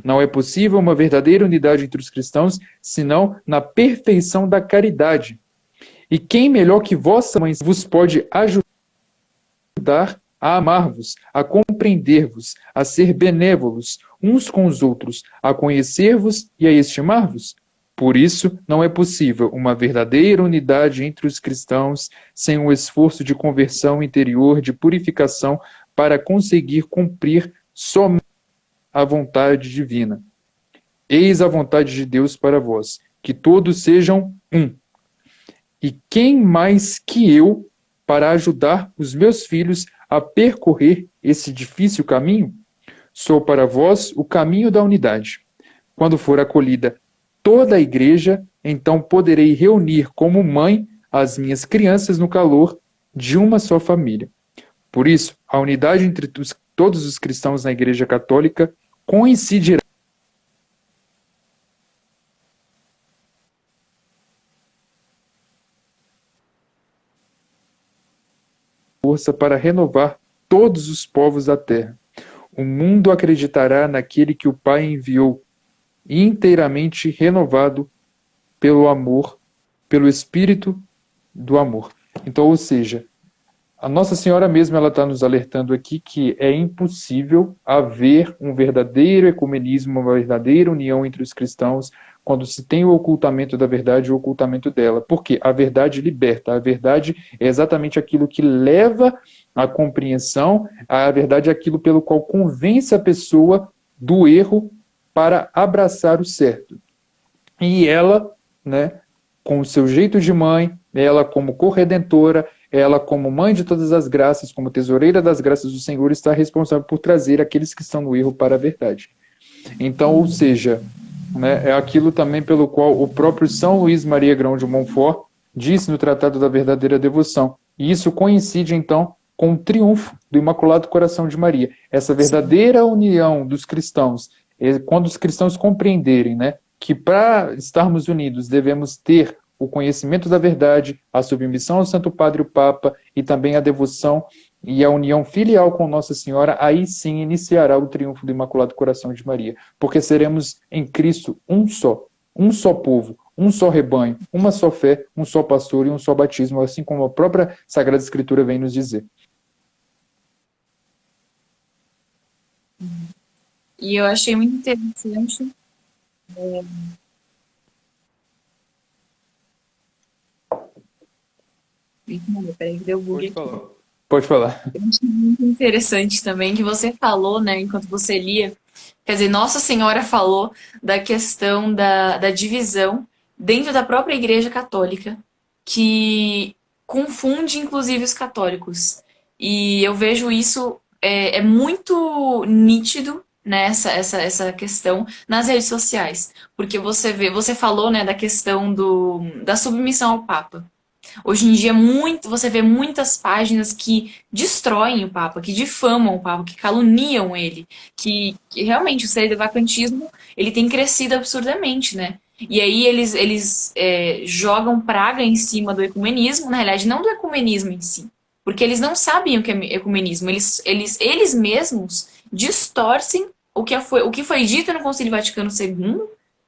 Não é possível uma verdadeira unidade entre os cristãos, senão na perfeição da caridade. E quem melhor que vossa mãe vos pode ajudar a amar-vos, a compreender-vos, a ser benévolos uns com os outros, a conhecer-vos e a estimar-vos? Por isso, não é possível uma verdadeira unidade entre os cristãos sem um esforço de conversão interior, de purificação, para conseguir cumprir somente a vontade divina. Eis a vontade de Deus para vós, que todos sejam um. E quem mais que eu para ajudar os meus filhos a percorrer esse difícil caminho? Sou para vós o caminho da unidade. Quando for acolhida toda a igreja, então poderei reunir como mãe as minhas crianças no calor de uma só família. Por isso, a unidade entre todos os cristãos na Igreja Católica coincidirá força para renovar todos os povos da terra. O mundo acreditará naquele que o Pai enviou, inteiramente renovado pelo amor, pelo Espírito do amor. Então, ou seja, a Nossa Senhora mesmo ela está nos alertando aqui que é impossível haver um verdadeiro ecumenismo, uma verdadeira união entre os cristãos quando se tem o ocultamento da verdade e o ocultamento dela. Porque a verdade liberta, a verdade é exatamente aquilo que leva à compreensão, a verdade é aquilo pelo qual convence a pessoa do erro para abraçar o certo. E ela, né, com o seu jeito de mãe, ela como corredentora, ela como mãe de todas as graças, como tesoureira das graças do Senhor, está responsável por trazer aqueles que estão no erro para a verdade. Então, ou seja, né, é aquilo também pelo qual o próprio São Luís Maria Grão de Montfort disse no Tratado da Verdadeira Devoção. E isso coincide, então, com o triunfo do Imaculado Coração de Maria. Essa verdadeira união dos cristãos, quando os cristãos compreenderem, né, que para estarmos unidos devemos ter o conhecimento da verdade, a submissão ao Santo Padre o Papa e também a devoção e a união filial com Nossa Senhora, aí sim iniciará o triunfo do Imaculado Coração de Maria, porque seremos em Cristo um só povo, um só rebanho, uma só fé, um só pastor e um só batismo, assim como a própria Sagrada Escritura vem nos dizer. E eu achei muito interessante. Peraí, que deu bug aqui. Pode falar. Eu achei muito interessante também que você falou, né, enquanto você lia, quer dizer, Nossa Senhora falou da questão da divisão dentro da própria Igreja Católica que confunde, inclusive, os católicos. E eu vejo isso é muito nítido nessa essa questão nas redes sociais. Porque você vê, você falou, né, da questão da submissão ao Papa. Hoje em dia, você vê muitas páginas que destroem o Papa, que difamam o Papa, que caluniam ele, que realmente o sedevacantismo ele tem crescido absurdamente, né? E aí eles jogam praga em cima do ecumenismo, na realidade não do ecumenismo em si, porque eles não sabem o que é ecumenismo, eles mesmos distorcem o que foi dito no Concílio Vaticano II,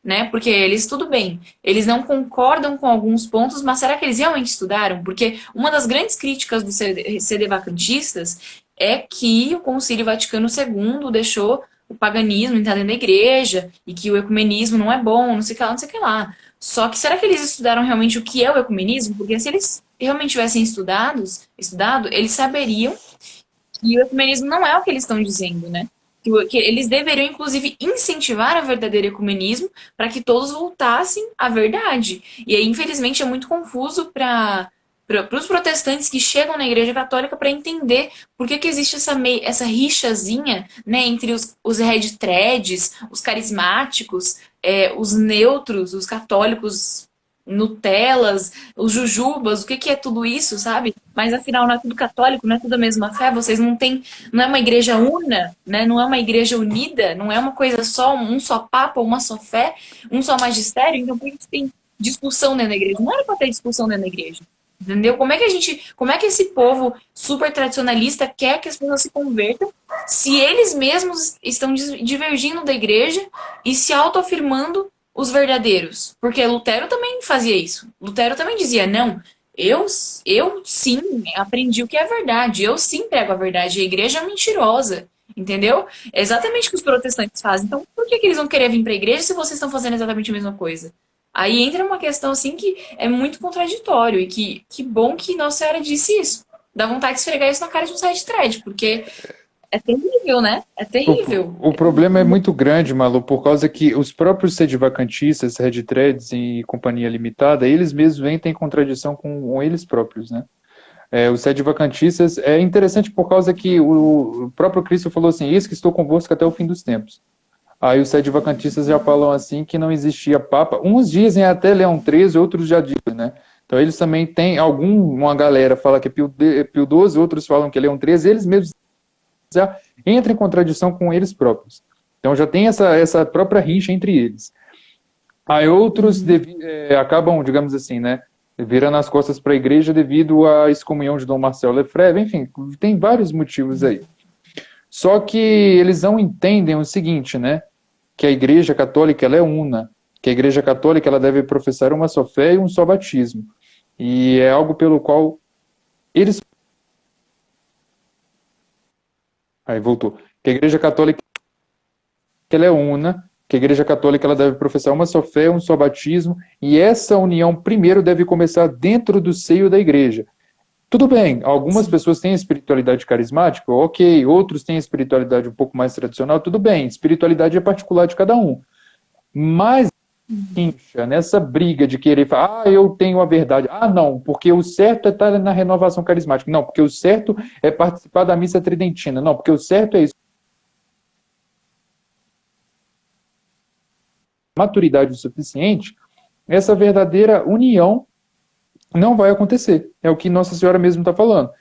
né? Porque eles, tudo bem, eles não concordam com alguns pontos, mas será que eles realmente estudaram? Porque uma das grandes críticas dos sedevacantistas é que o Concílio Vaticano II deixou o paganismo entrar dentro da igreja e que o ecumenismo não é bom, não sei o que lá, não sei o que lá. Só que será que eles estudaram realmente o que é o ecumenismo? Porque se eles realmente tivessem estudado, eles saberiam que o ecumenismo não é o que eles estão dizendo, né? Que eles deveriam, inclusive, incentivar o verdadeiro ecumenismo para que todos voltassem à verdade. E aí, infelizmente, é muito confuso para os protestantes que chegam na Igreja Católica para entender por que existe essa rixazinha, né, entre os red threads, os carismáticos, os neutros, os católicos Nutellas, os jujubas, o que é tudo isso, sabe? Mas afinal não é tudo católico, não é tudo a mesma fé, vocês não têm, não é uma igreja una, né? Não é uma igreja unida, não é uma coisa só, um só papa, uma só fé, um só magistério, então por que tem discussão dentro da igreja? Não era para ter discussão dentro da igreja. Entendeu? Como é que esse povo super tradicionalista quer que as pessoas se convertam se eles mesmos estão divergindo da igreja e se autoafirmando os verdadeiros? Porque Lutero também fazia isso. Lutero também dizia, não, eu sim aprendi o que é verdade, eu sim prego a verdade, a igreja é mentirosa, entendeu? É exatamente o que os protestantes fazem. Então, por que eles vão querer vir para a igreja se vocês estão fazendo exatamente a mesma coisa? Aí entra uma questão assim que é muito contraditório e que bom que Nossa Senhora disse isso. Dá vontade de esfregar isso na cara de um side thread, porque é terrível, né? É terrível. O problema é muito grande, Malu, por causa que os próprios sedivacantistas, Red Threads e Companhia Limitada, eles mesmos entram em contradição com eles próprios, né? Os sedivacantistas é interessante por causa que o próprio Cristo falou assim, eis que estou convosco até o fim dos tempos. Aí os sedivacantistas já falam assim que não existia Papa. Uns dizem até Leão XIII, outros já dizem, né? Então eles também têm, uma galera fala que é Pio XII, outros falam que é Leão XIII, eles mesmos já entram em contradição com eles próprios. Então já tem essa própria rixa entre eles. Aí outros acabam, digamos assim, né, virando as costas para a igreja devido à excomunhão de Dom Marcelo Lefebvre, enfim, tem vários motivos aí. Só que eles não entendem o seguinte, né, que a igreja católica ela é una, que a igreja católica ela deve professar uma só fé e um só batismo. E é algo pelo qual eles... Aí voltou. Que a igreja católica ela é una, que a igreja católica ela deve professar uma só fé, um só batismo, e essa união primeiro deve começar dentro do seio da igreja. Tudo bem, algumas pessoas têm espiritualidade carismática, ok, outros têm espiritualidade um pouco mais tradicional, tudo bem, espiritualidade é particular de cada um. Mas nessa briga de querer falar, eu tenho a verdade, não, porque o certo é estar na renovação carismática, não, porque o certo é participar da missa tridentina, não, porque o certo é isso. Maturidade o suficiente, essa verdadeira união não vai acontecer. É o que Nossa Senhora mesmo está falando.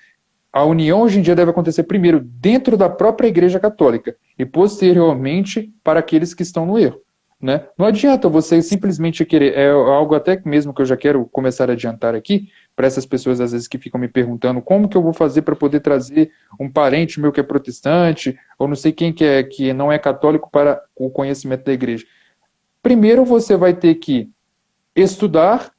A união hoje em dia deve acontecer primeiro dentro da própria Igreja Católica e posteriormente para aqueles que estão no erro. Né? Não adianta você simplesmente querer, é algo até mesmo que eu já quero começar a adiantar aqui, para essas pessoas às vezes que ficam me perguntando como que eu vou fazer para poder trazer um parente meu que é protestante, ou não sei quem que não é católico para o conhecimento da igreja. Primeiro você vai ter que estudar,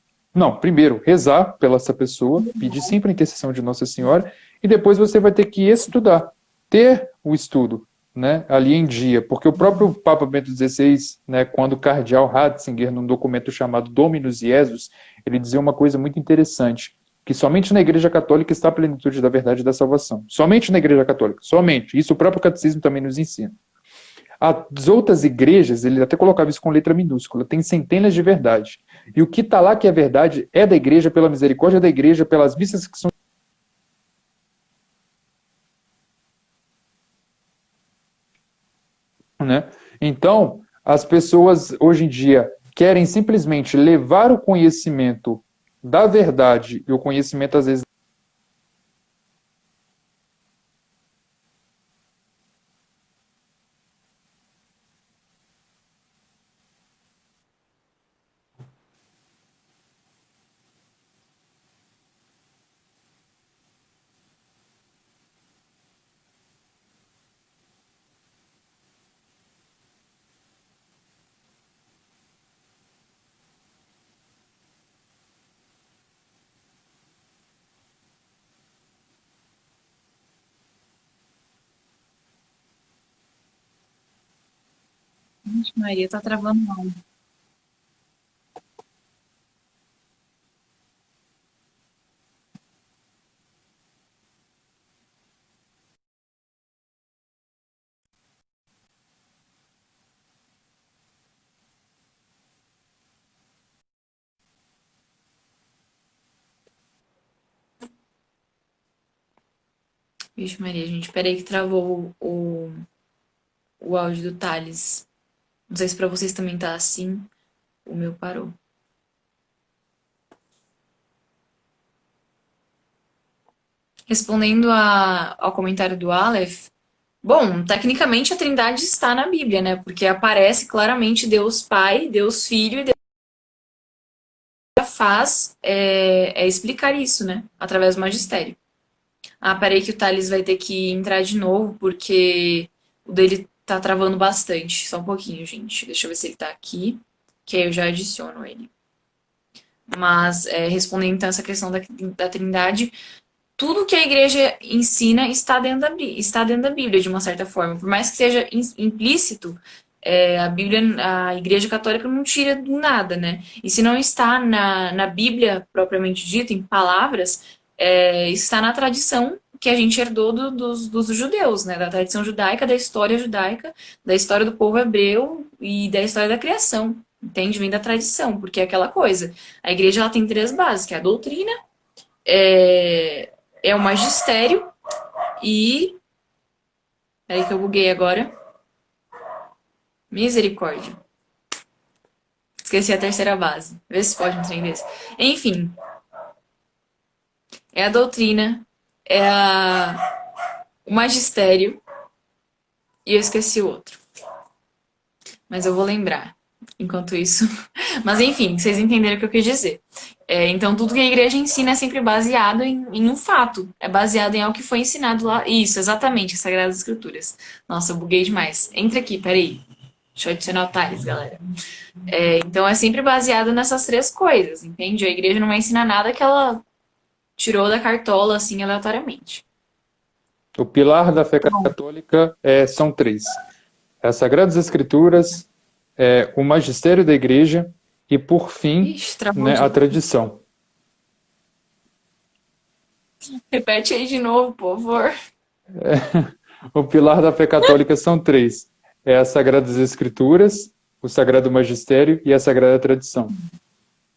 primeiro rezar pela essa pessoa, pedir sempre a intercessão de Nossa Senhora, e depois você vai ter que estudar, ter o estudo, né, ali em dia, porque o próprio Papa Bento XVI, né, quando o cardeal Ratzinger, num documento chamado Dominus Jesus, ele dizia uma coisa muito interessante, que somente na Igreja Católica está a plenitude da verdade e da salvação. Somente na Igreja Católica, somente. Isso o próprio Catecismo também nos ensina. As outras igrejas, ele até colocava isso com letra minúscula, tem centenas de verdades. E o que está lá que é verdade é da igreja, pela misericórdia da igreja, pelas missas que são... Né? Então, as pessoas hoje em dia querem simplesmente levar o conhecimento da verdade, e o conhecimento às vezes... Gente, Maria, tá travando mal. Vixe, Maria, gente, peraí que travou o áudio do Thales. Não sei se pra vocês também tá assim. O meu parou. Respondendo ao comentário do Aleph, bom, tecnicamente a Trindade está na Bíblia, né? Porque aparece claramente Deus Pai, Deus Filho e Deus faz explicar isso, né? Através do magistério. Ah, peraí que o Thales vai ter que entrar de novo, porque o dele tá travando bastante. Só um pouquinho, gente. Deixa eu ver se ele tá aqui, que aí eu já adiciono ele. Mas, respondendo então essa questão da Trindade, tudo que a igreja ensina está dentro da Bíblia, de uma certa forma. Por mais que seja implícito, a Bíblia, a Igreja Católica não tira do nada, né? E se não está na Bíblia propriamente dita, em palavras, está na tradição que a gente herdou dos judeus, né? Da tradição judaica, da história do povo hebreu e da história da criação. Entende? Vem da tradição, porque é aquela coisa. A igreja ela tem três bases, que é a doutrina, é, é o magistério e... Peraí que eu buguei agora. Misericórdia. Esqueci a terceira base. Vê se pode um trem desse. Enfim. É a doutrina, o magistério e eu esqueci o outro. Mas eu vou lembrar. Enquanto isso. Mas enfim, vocês entenderam o que eu quis dizer. Então, tudo que a igreja ensina é sempre baseado em um fato. É baseado em algo que foi ensinado lá. Isso, exatamente, as Sagradas Escrituras. Nossa, eu buguei demais. Entra aqui, peraí. Deixa eu adicionar o Thales, galera. Então, é sempre baseado nessas três coisas, entende? A igreja não vai ensinar nada que ela tirou da cartola, assim, aleatoriamente. O pilar da fé católica são três. As Sagradas Escrituras, o magistério da igreja e, por fim, Ixi, travou né, de a novo. tradição. Repete aí de novo, por favor. O pilar da fé católica são três. É as Sagradas Escrituras, o Sagrado Magistério e a Sagrada Tradição.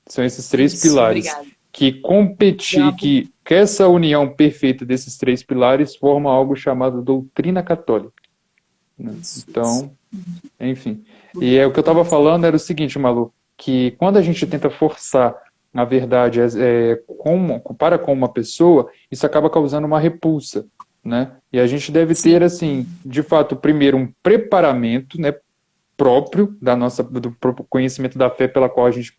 São esses três Isso, pilares obrigada. que essa união perfeita desses três pilares forma algo chamado doutrina católica. Né? Então, enfim. E o que eu estava falando era o seguinte, Malu, que quando a gente tenta forçar a verdade para com uma pessoa, isso acaba causando uma repulsa, né? E a gente deve ter, assim, de fato, primeiro um preparamento, né, próprio do próprio conhecimento da fé pela qual a gente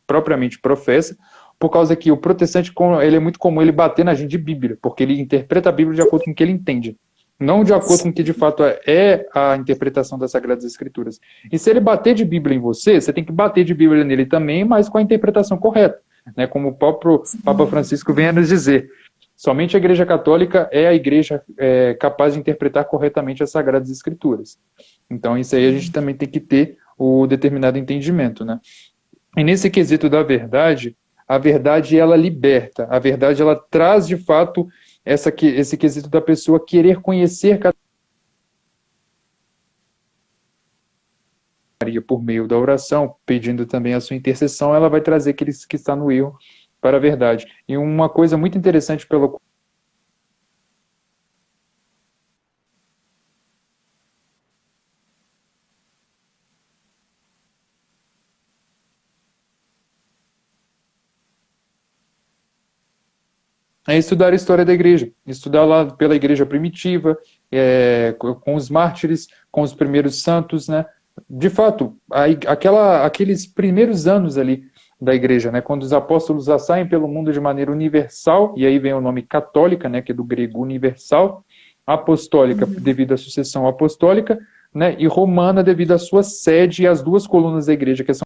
propriamente professa, por causa que o protestante, ele é muito comum ele bater na gente de Bíblia, porque ele interpreta a Bíblia de acordo com o que ele entende, não de acordo com o que de fato é a interpretação das Sagradas Escrituras. E se ele bater de Bíblia em você, você tem que bater de Bíblia nele também, mas com a interpretação correta, né? Como o próprio Papa Francisco vem a nos dizer. Somente a Igreja Católica é a igreja capaz de interpretar corretamente as Sagradas Escrituras. Então, isso aí a gente também tem que ter o determinado entendimento, né? E nesse quesito da verdade, a verdade ela liberta, a verdade ela traz de fato esse quesito da pessoa querer conhecer cada Maria por meio da oração, pedindo também a sua intercessão, ela vai trazer aqueles que estão no erro para a verdade. E uma coisa muito interessante pelo é estudar a história da igreja, estudar lá pela igreja primitiva, com os mártires, com os primeiros santos, né? De fato, aqueles primeiros anos ali da igreja, né? Quando os apóstolos já saem pelo mundo de maneira universal, e aí vem o nome católica, né? Que é do grego universal, apostólica devido à sucessão apostólica, né? E romana devido à sua sede e às duas colunas da igreja, que são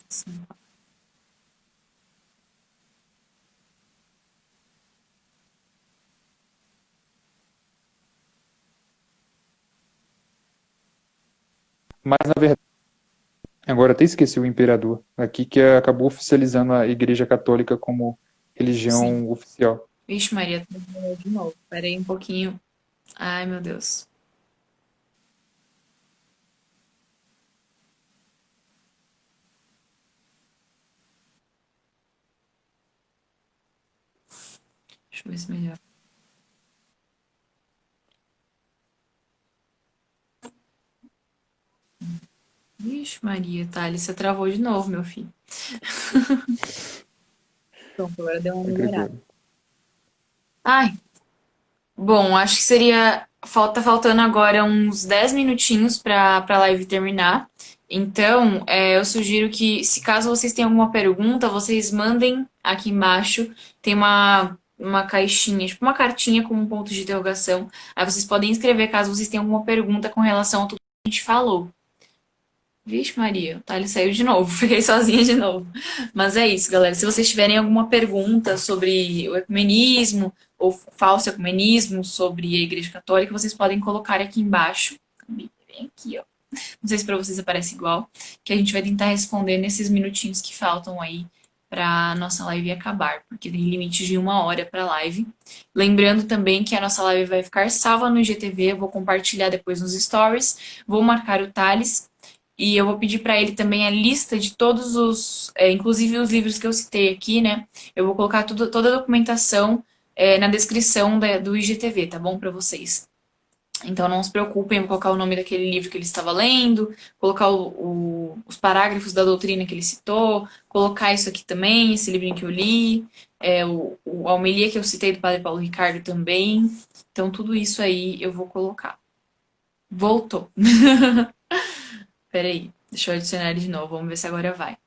Sim. mais na verdade. Agora até esqueci o imperador aqui, que acabou oficializando a Igreja Católica como Sim. religião oficial. Vixe, Maria, travou de novo. Pera aí um pouquinho. Ai, meu Deus. Deixa eu ver se melhor. Vixe, Maria, Thales, você travou de novo, meu filho. Pronto, agora deu uma melhorada. Agregou. Ai, bom, acho que seria. Tá faltando agora uns 10 minutinhos para a live terminar. Então, eu sugiro que, se caso vocês tenham alguma pergunta, vocês mandem aqui embaixo. Tem uma caixinha, tipo uma cartinha com um ponto de interrogação. Aí vocês podem escrever caso vocês tenham alguma pergunta com relação a tudo que a gente falou. Vixe, Maria, tá, ele saiu de novo, fiquei sozinha de novo. Mas é isso, galera. Se vocês tiverem alguma pergunta sobre o ecumenismo ou falso ecumenismo, sobre a Igreja Católica, vocês podem colocar aqui embaixo. Bem aqui, ó. Não sei se para vocês aparece igual, que a gente vai tentar responder nesses minutinhos que faltam aí para nossa live acabar, porque tem limite de 1 hora para live. Lembrando também que a nossa live vai ficar salva no IGTV, eu vou compartilhar depois nos stories, vou marcar o Thales e eu vou pedir para ele também a lista de todos os, inclusive os livros que eu citei aqui, né? Eu vou colocar toda a documentação na descrição do IGTV, tá bom? Para vocês. Então não se preocupem, eu vou colocar o nome daquele livro que ele estava lendo, colocar os parágrafos da doutrina que ele citou, colocar isso aqui também, esse livrinho que eu li, a homilia que eu citei do Padre Paulo Ricardo também. Então tudo isso aí eu vou colocar. Voltou. Peraí, deixa eu adicionar ele de novo, vamos ver se agora vai.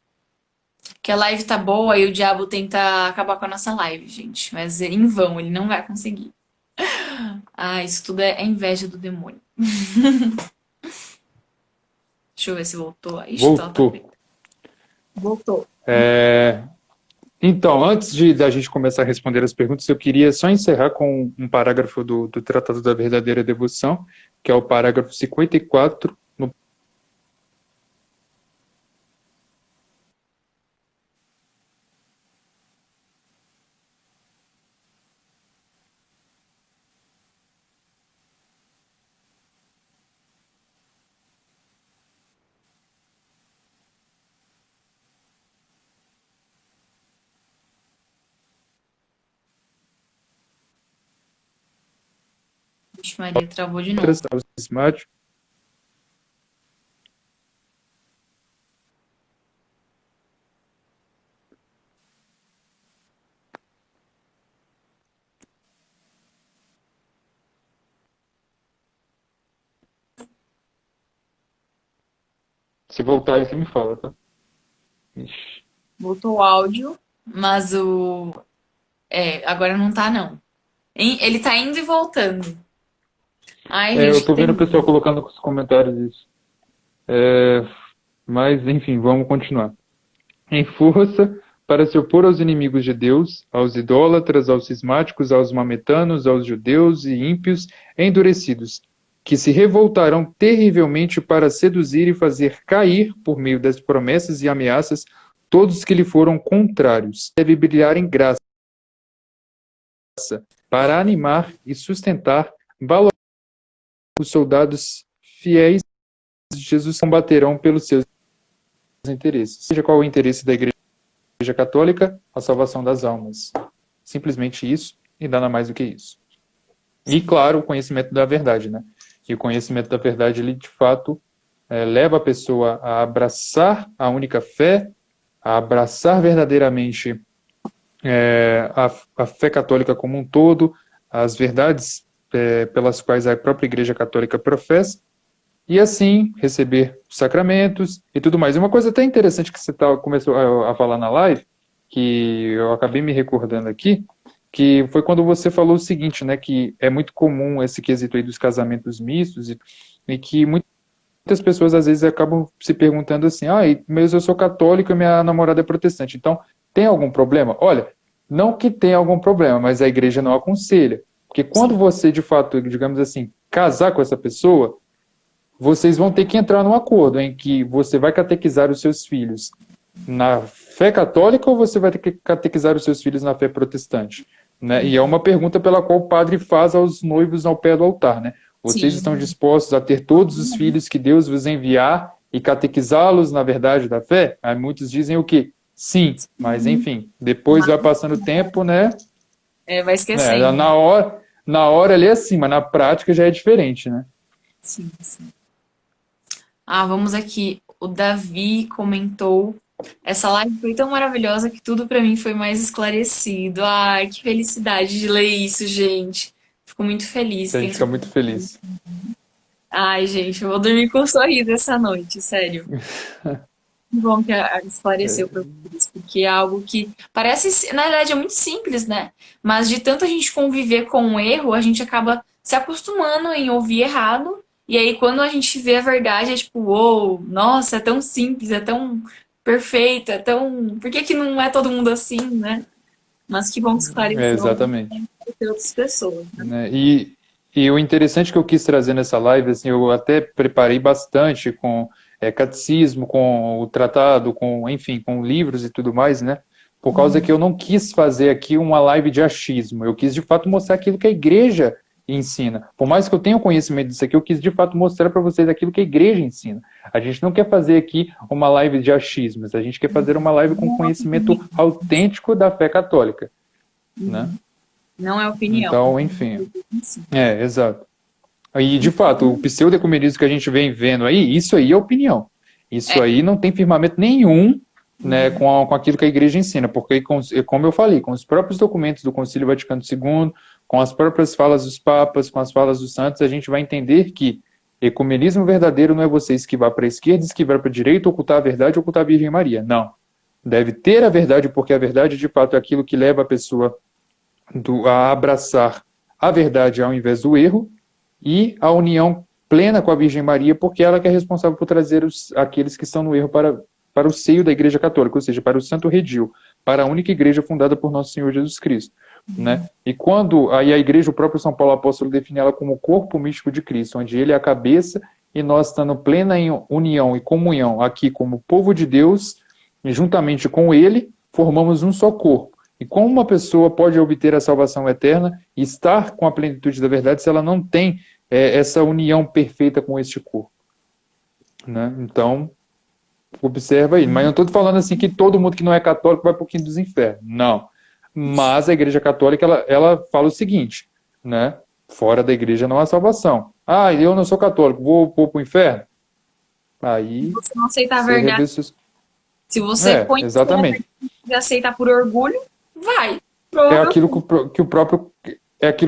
Que a live tá boa e o diabo tenta acabar com a nossa live, gente. Mas em vão, ele não vai conseguir. Ah, isso tudo é inveja do demônio. Deixa eu ver se voltou. Ixi, a tela tá Voltou. preta. Voltou. Então, antes da gente começar a responder as perguntas, eu queria só encerrar com um parágrafo do Tratado da Verdadeira Devoção, que é o parágrafo 54, no Vixe, Maria, travou de novo. aos cismáticos. Se voltar aí, você me fala, tá? Ixi. Voltou o áudio, mas o. Agora não tá, não. Ele tá indo e voltando. Ai, Eu gente, que tô vendo o terrível. pessoal colocando nos comentários isso. Mas, enfim, vamos continuar. Em força para se opor aos inimigos de Deus, aos idólatras, aos cismáticos, aos mametanos, aos judeus e ímpios endurecidos, que se revoltarão terrivelmente para seduzir e fazer cair, por meio das promessas e ameaças, todos que lhe foram contrários. Deve brilhar em graça, para animar e sustentar valor os soldados fiéis de Jesus combaterão pelos seus interesses. Seja qual o interesse da Igreja Católica, a salvação das almas. Simplesmente isso e nada mais do que isso. E, claro, o conhecimento da verdade, né? E o conhecimento da verdade, ele, de fato, leva a pessoa a abraçar a única fé, a abraçar verdadeiramente a fé católica como um todo, as verdades pelas quais a própria Igreja Católica professa, e assim receber os sacramentos e tudo mais. E uma coisa até interessante que você começou a falar na live, que eu acabei me recordando aqui, que foi quando você falou o seguinte, né, que é muito comum esse quesito aí dos casamentos mistos e que muitas pessoas às vezes acabam se perguntando assim, mas eu sou católico e minha namorada é protestante, então tem algum problema? Olha, não que tenha algum problema, mas a igreja não aconselha. Porque quando você, de fato, digamos assim, casar com essa pessoa, vocês vão ter que entrar num acordo em que você vai catequizar os seus filhos na fé católica ou você vai ter que catequizar os seus filhos na fé protestante? Né? E é uma pergunta pela qual o padre faz aos noivos ao pé do altar, né? Vocês estão dispostos a ter todos os filhos que Deus vos enviar e catequizá-los na verdade da fé? Aí muitos dizem o quê? Sim, mas enfim, depois vai passando o tempo, né? Vai esquecendo. Na hora ali é assim, mas na prática já é diferente, né? Sim, sim. Vamos aqui. O Davi comentou: essa live foi tão maravilhosa que tudo pra mim foi mais esclarecido. Ai, que felicidade de ler isso, gente. Fico muito feliz. A gente fica muito feliz. Ai, gente, eu vou dormir com um sorriso essa noite, sério. Que bom que esclareceu pra vocês, porque é algo que parece, na verdade, é muito simples, né? Mas de tanto a gente conviver com o erro, a gente acaba se acostumando em ouvir errado. E aí, quando a gente vê a verdade, é tipo, uou, nossa, é tão simples, é tão perfeito, é tão. Por que que não é todo mundo assim, né? Mas que bom que esclareceu Exatamente. para outras pessoas, né? E o interessante que eu quis trazer nessa live, assim, eu até preparei bastante com catecismo, com o tratado, enfim, com livros e tudo mais, né? Por causa que eu não quis fazer aqui uma live de achismo. Eu quis, de fato, mostrar aquilo que a igreja ensina. Por mais que eu tenha conhecimento disso aqui, eu quis, de fato, mostrar para vocês aquilo que a igreja ensina. A gente não quer fazer aqui uma live de achismos. A gente quer fazer uma live com conhecimento autêntico da fé católica, né? Não é opinião. Então, enfim. Exato. E, de fato, o pseudo-ecumenismo que a gente vem vendo aí, isso aí é opinião. Isso aí não tem firmamento nenhum, né, com aquilo que a igreja ensina, porque, como eu falei, com os próprios documentos do Concílio Vaticano II, com as próprias falas dos papas, com as falas dos santos, a gente vai entender que ecumenismo verdadeiro não é você esquivar para a esquerda, esquivar para a direita, ocultar a verdade, ocultar a Virgem Maria. Não. Deve ter a verdade, porque a verdade, de fato, é aquilo que leva a pessoa a abraçar a verdade ao invés do erro, e a união plena com a Virgem Maria, porque ela que é responsável por trazer aqueles que estão no erro para o seio da Igreja Católica, ou seja, para o Santo Redil, para a única igreja fundada por Nosso Senhor Jesus Cristo. Né? E quando aí a igreja, o próprio São Paulo Apóstolo define ela como o corpo místico de Cristo, onde ele é a cabeça e nós estando plena em união e comunhão aqui como povo de Deus, e juntamente com ele, formamos um só corpo. E como uma pessoa pode obter a salvação eterna e estar com a plenitude da verdade se ela não tem essa união perfeita com este corpo? Né? Então, observa aí. Mas não estou falando assim que todo mundo que não é católico vai para o quinto dos infernos. Não. Mas a Igreja Católica, ela fala o seguinte, né? Fora da igreja não há salvação. Eu não sou católico, vou para o inferno? Aí... Se você não aceitar a verdade, se você conhecer a verdade e aceitar por orgulho, vai. É aquilo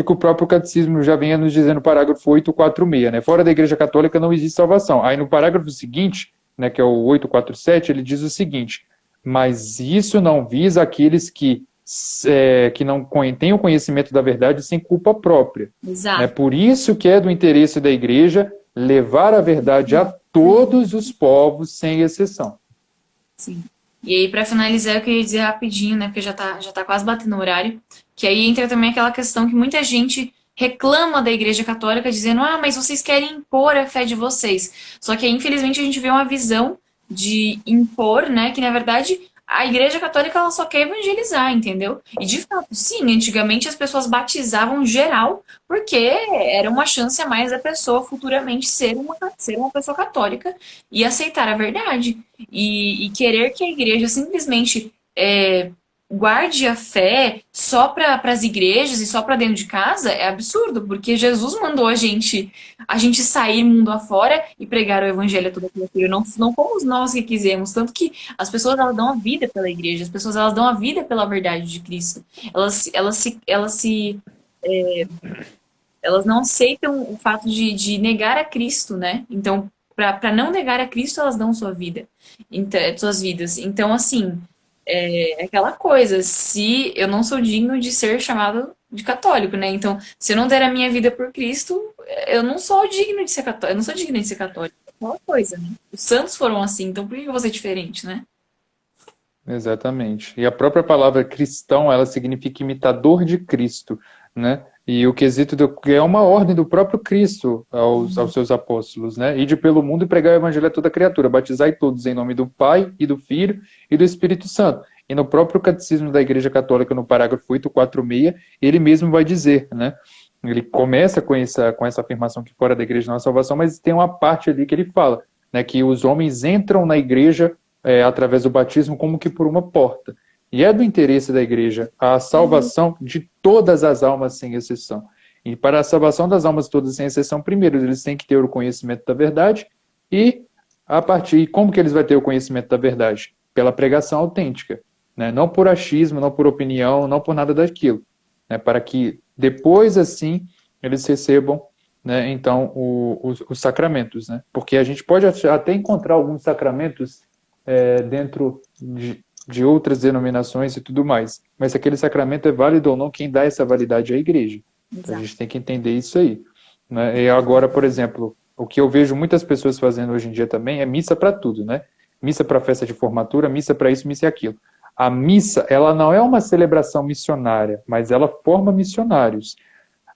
que o próprio catecismo já vem nos dizendo no parágrafo 846, né? Fora da Igreja Católica não existe salvação. Aí no parágrafo seguinte, né, que é o 847, ele diz o seguinte: mas isso não visa aqueles que não têm o conhecimento da verdade sem culpa própria. Exato. É por isso que é do interesse da Igreja levar a verdade a todos os povos, sem exceção. Sim. E aí, para finalizar, eu queria dizer rapidinho, né, porque já tá quase batendo o horário, que aí entra também aquela questão que muita gente reclama da Igreja Católica, dizendo, mas vocês querem impor a fé de vocês. Só que aí, infelizmente, a gente vê uma visão de impor, né, que na verdade a Igreja Católica ela só quer evangelizar, entendeu? E de fato, sim, antigamente as pessoas batizavam geral, porque era uma chance a mais da pessoa futuramente ser uma pessoa católica e aceitar a verdade. E querer que a igreja simplesmente guarde a fé só para as igrejas e só para dentro de casa é absurdo, porque Jesus mandou a gente sair mundo afora e pregar o evangelho a toda criatura. Não fomos nós que quisemos, tanto que as pessoas elas dão a vida pela igreja, as pessoas elas dão a vida pela verdade de Cristo. Elas não aceitam o fato de negar a Cristo, né? Então, para não negar a Cristo, elas dão sua vida, então, suas vidas. Então, assim, é aquela coisa, se eu não sou digno de ser chamado de católico, né? Então, se eu não der a minha vida por Cristo, eu não sou digno de ser católico, eu não sou digno de ser católico. É aquela coisa, né? Os santos foram assim, então por que eu vou ser diferente, né? Exatamente. E a própria palavra cristão, ela significa imitador de Cristo, né? E o quesito que é uma ordem do próprio Cristo aos seus apóstolos, né? Ide pelo mundo e pregar o evangelho a toda criatura, batizai todos em nome do Pai e do Filho e do Espírito Santo. E no próprio Catecismo da Igreja Católica, no parágrafo 846, ele mesmo vai dizer, né? Ele começa com essa afirmação que fora da igreja não há salvação, mas tem uma parte ali que ele fala, né? Que os homens entram na igreja através do batismo como que por uma porta. E é do interesse da igreja a salvação de todas as almas sem exceção. E para a salvação das almas todas sem exceção, primeiro eles têm que ter o conhecimento da verdade e a partir como que eles vão ter o conhecimento da verdade? Pela pregação autêntica, né? Não por achismo, não por opinião, não por nada daquilo, né? Para que depois assim eles recebam, né, então os sacramentos, né? Porque a gente pode até encontrar alguns sacramentos dentro de outras denominações e tudo mais. Mas se aquele sacramento é válido ou não, quem dá essa validade é a igreja. Então a Exato. gente tem que entender isso aí, né? E agora, por exemplo, o que eu vejo muitas pessoas fazendo hoje em dia também é missa para tudo, né? Missa para festa de formatura, missa para isso, missa e aquilo. A missa, ela não é uma celebração missionária, mas ela forma missionários.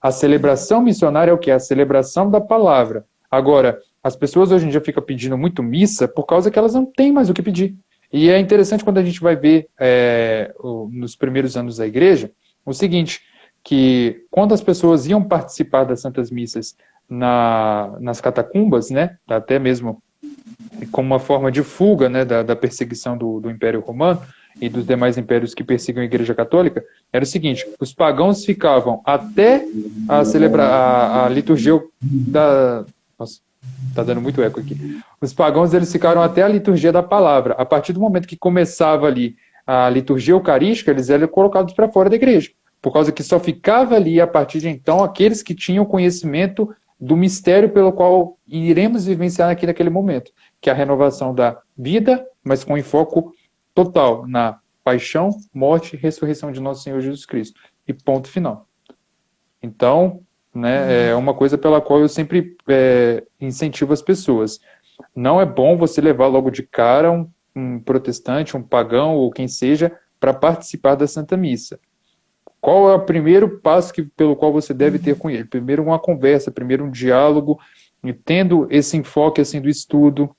A celebração missionária é o que? A celebração da palavra. Agora, as pessoas hoje em dia ficam pedindo muito missa por causa que elas não têm mais o que pedir. E é interessante quando a gente vai ver nos primeiros anos da igreja, o seguinte, que quando as pessoas iam participar das santas missas nas catacumbas, né, até mesmo como uma forma de fuga, né, da perseguição do Império Romano e dos demais impérios que perseguiam a Igreja Católica, era o seguinte, os pagãos ficavam até a celebrar a liturgia da... Nossa, tá dando muito eco aqui. Os pagãos eles ficaram até a liturgia da palavra. A partir do momento que começava ali a liturgia eucarística, eles eram colocados para fora da igreja, por causa que só ficava ali a partir de então aqueles que tinham conhecimento do mistério pelo qual iremos vivenciar aqui naquele momento, que é a renovação da vida, mas com enfoque total na paixão, morte e ressurreição de nosso Senhor Jesus Cristo. E ponto final. Então, né, é uma coisa pela qual eu sempre incentivo as pessoas. Não é bom você levar logo de cara um protestante, um pagão ou quem seja para participar da Santa Missa. Qual é o primeiro passo pelo qual você deve ter com ele? Primeiro uma conversa, primeiro um diálogo, e tendo esse enfoque assim do estudo,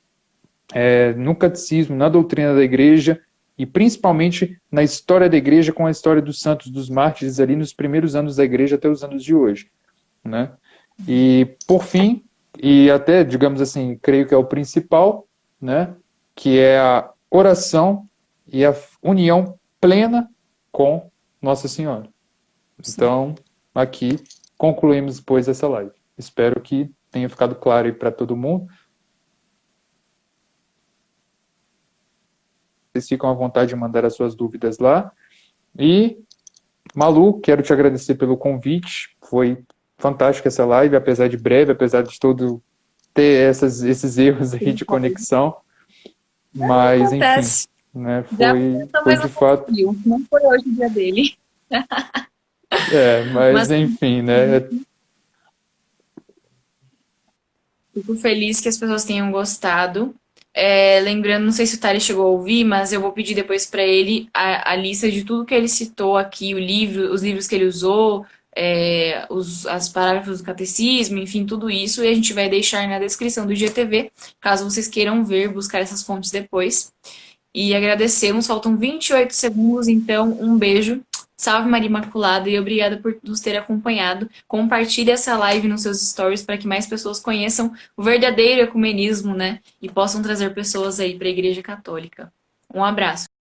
no catecismo, na doutrina da igreja, e principalmente na história da igreja com a história dos santos, dos mártires ali nos primeiros anos da igreja até os anos de hoje, né? E por fim, e até, digamos assim, creio que é o principal, né? Que é a oração e a união plena com Nossa Senhora. Então, aqui concluímos depois essa live. Espero que tenha ficado claro aí para todo mundo. Vocês ficam à vontade de mandar as suas dúvidas lá. E, Malu, quero te agradecer pelo convite. Foi fantástica essa live, apesar de breve, apesar de todo ter esses erros aí de conexão. Mas, enfim, Acontece. né, Já foi talvez de não fato... conseguiu. Não foi hoje o dia dele. mas Mas enfim, né? fico feliz que as pessoas tenham gostado. Lembrando, não sei se o Thales chegou a ouvir, mas eu vou pedir depois para ele a lista de tudo que ele citou aqui, os livros que ele usou, as parágrafos do catecismo, enfim, tudo isso, e a gente vai deixar na descrição do IGTV, caso vocês queiram ver, buscar essas fontes depois. E agradecemos, faltam 28 segundos, então um beijo. Salve Maria Imaculada e obrigada por nos ter acompanhado. Compartilhe essa live nos seus stories para que mais pessoas conheçam o verdadeiro ecumenismo, né? E possam trazer pessoas aí para a Igreja Católica. Um abraço.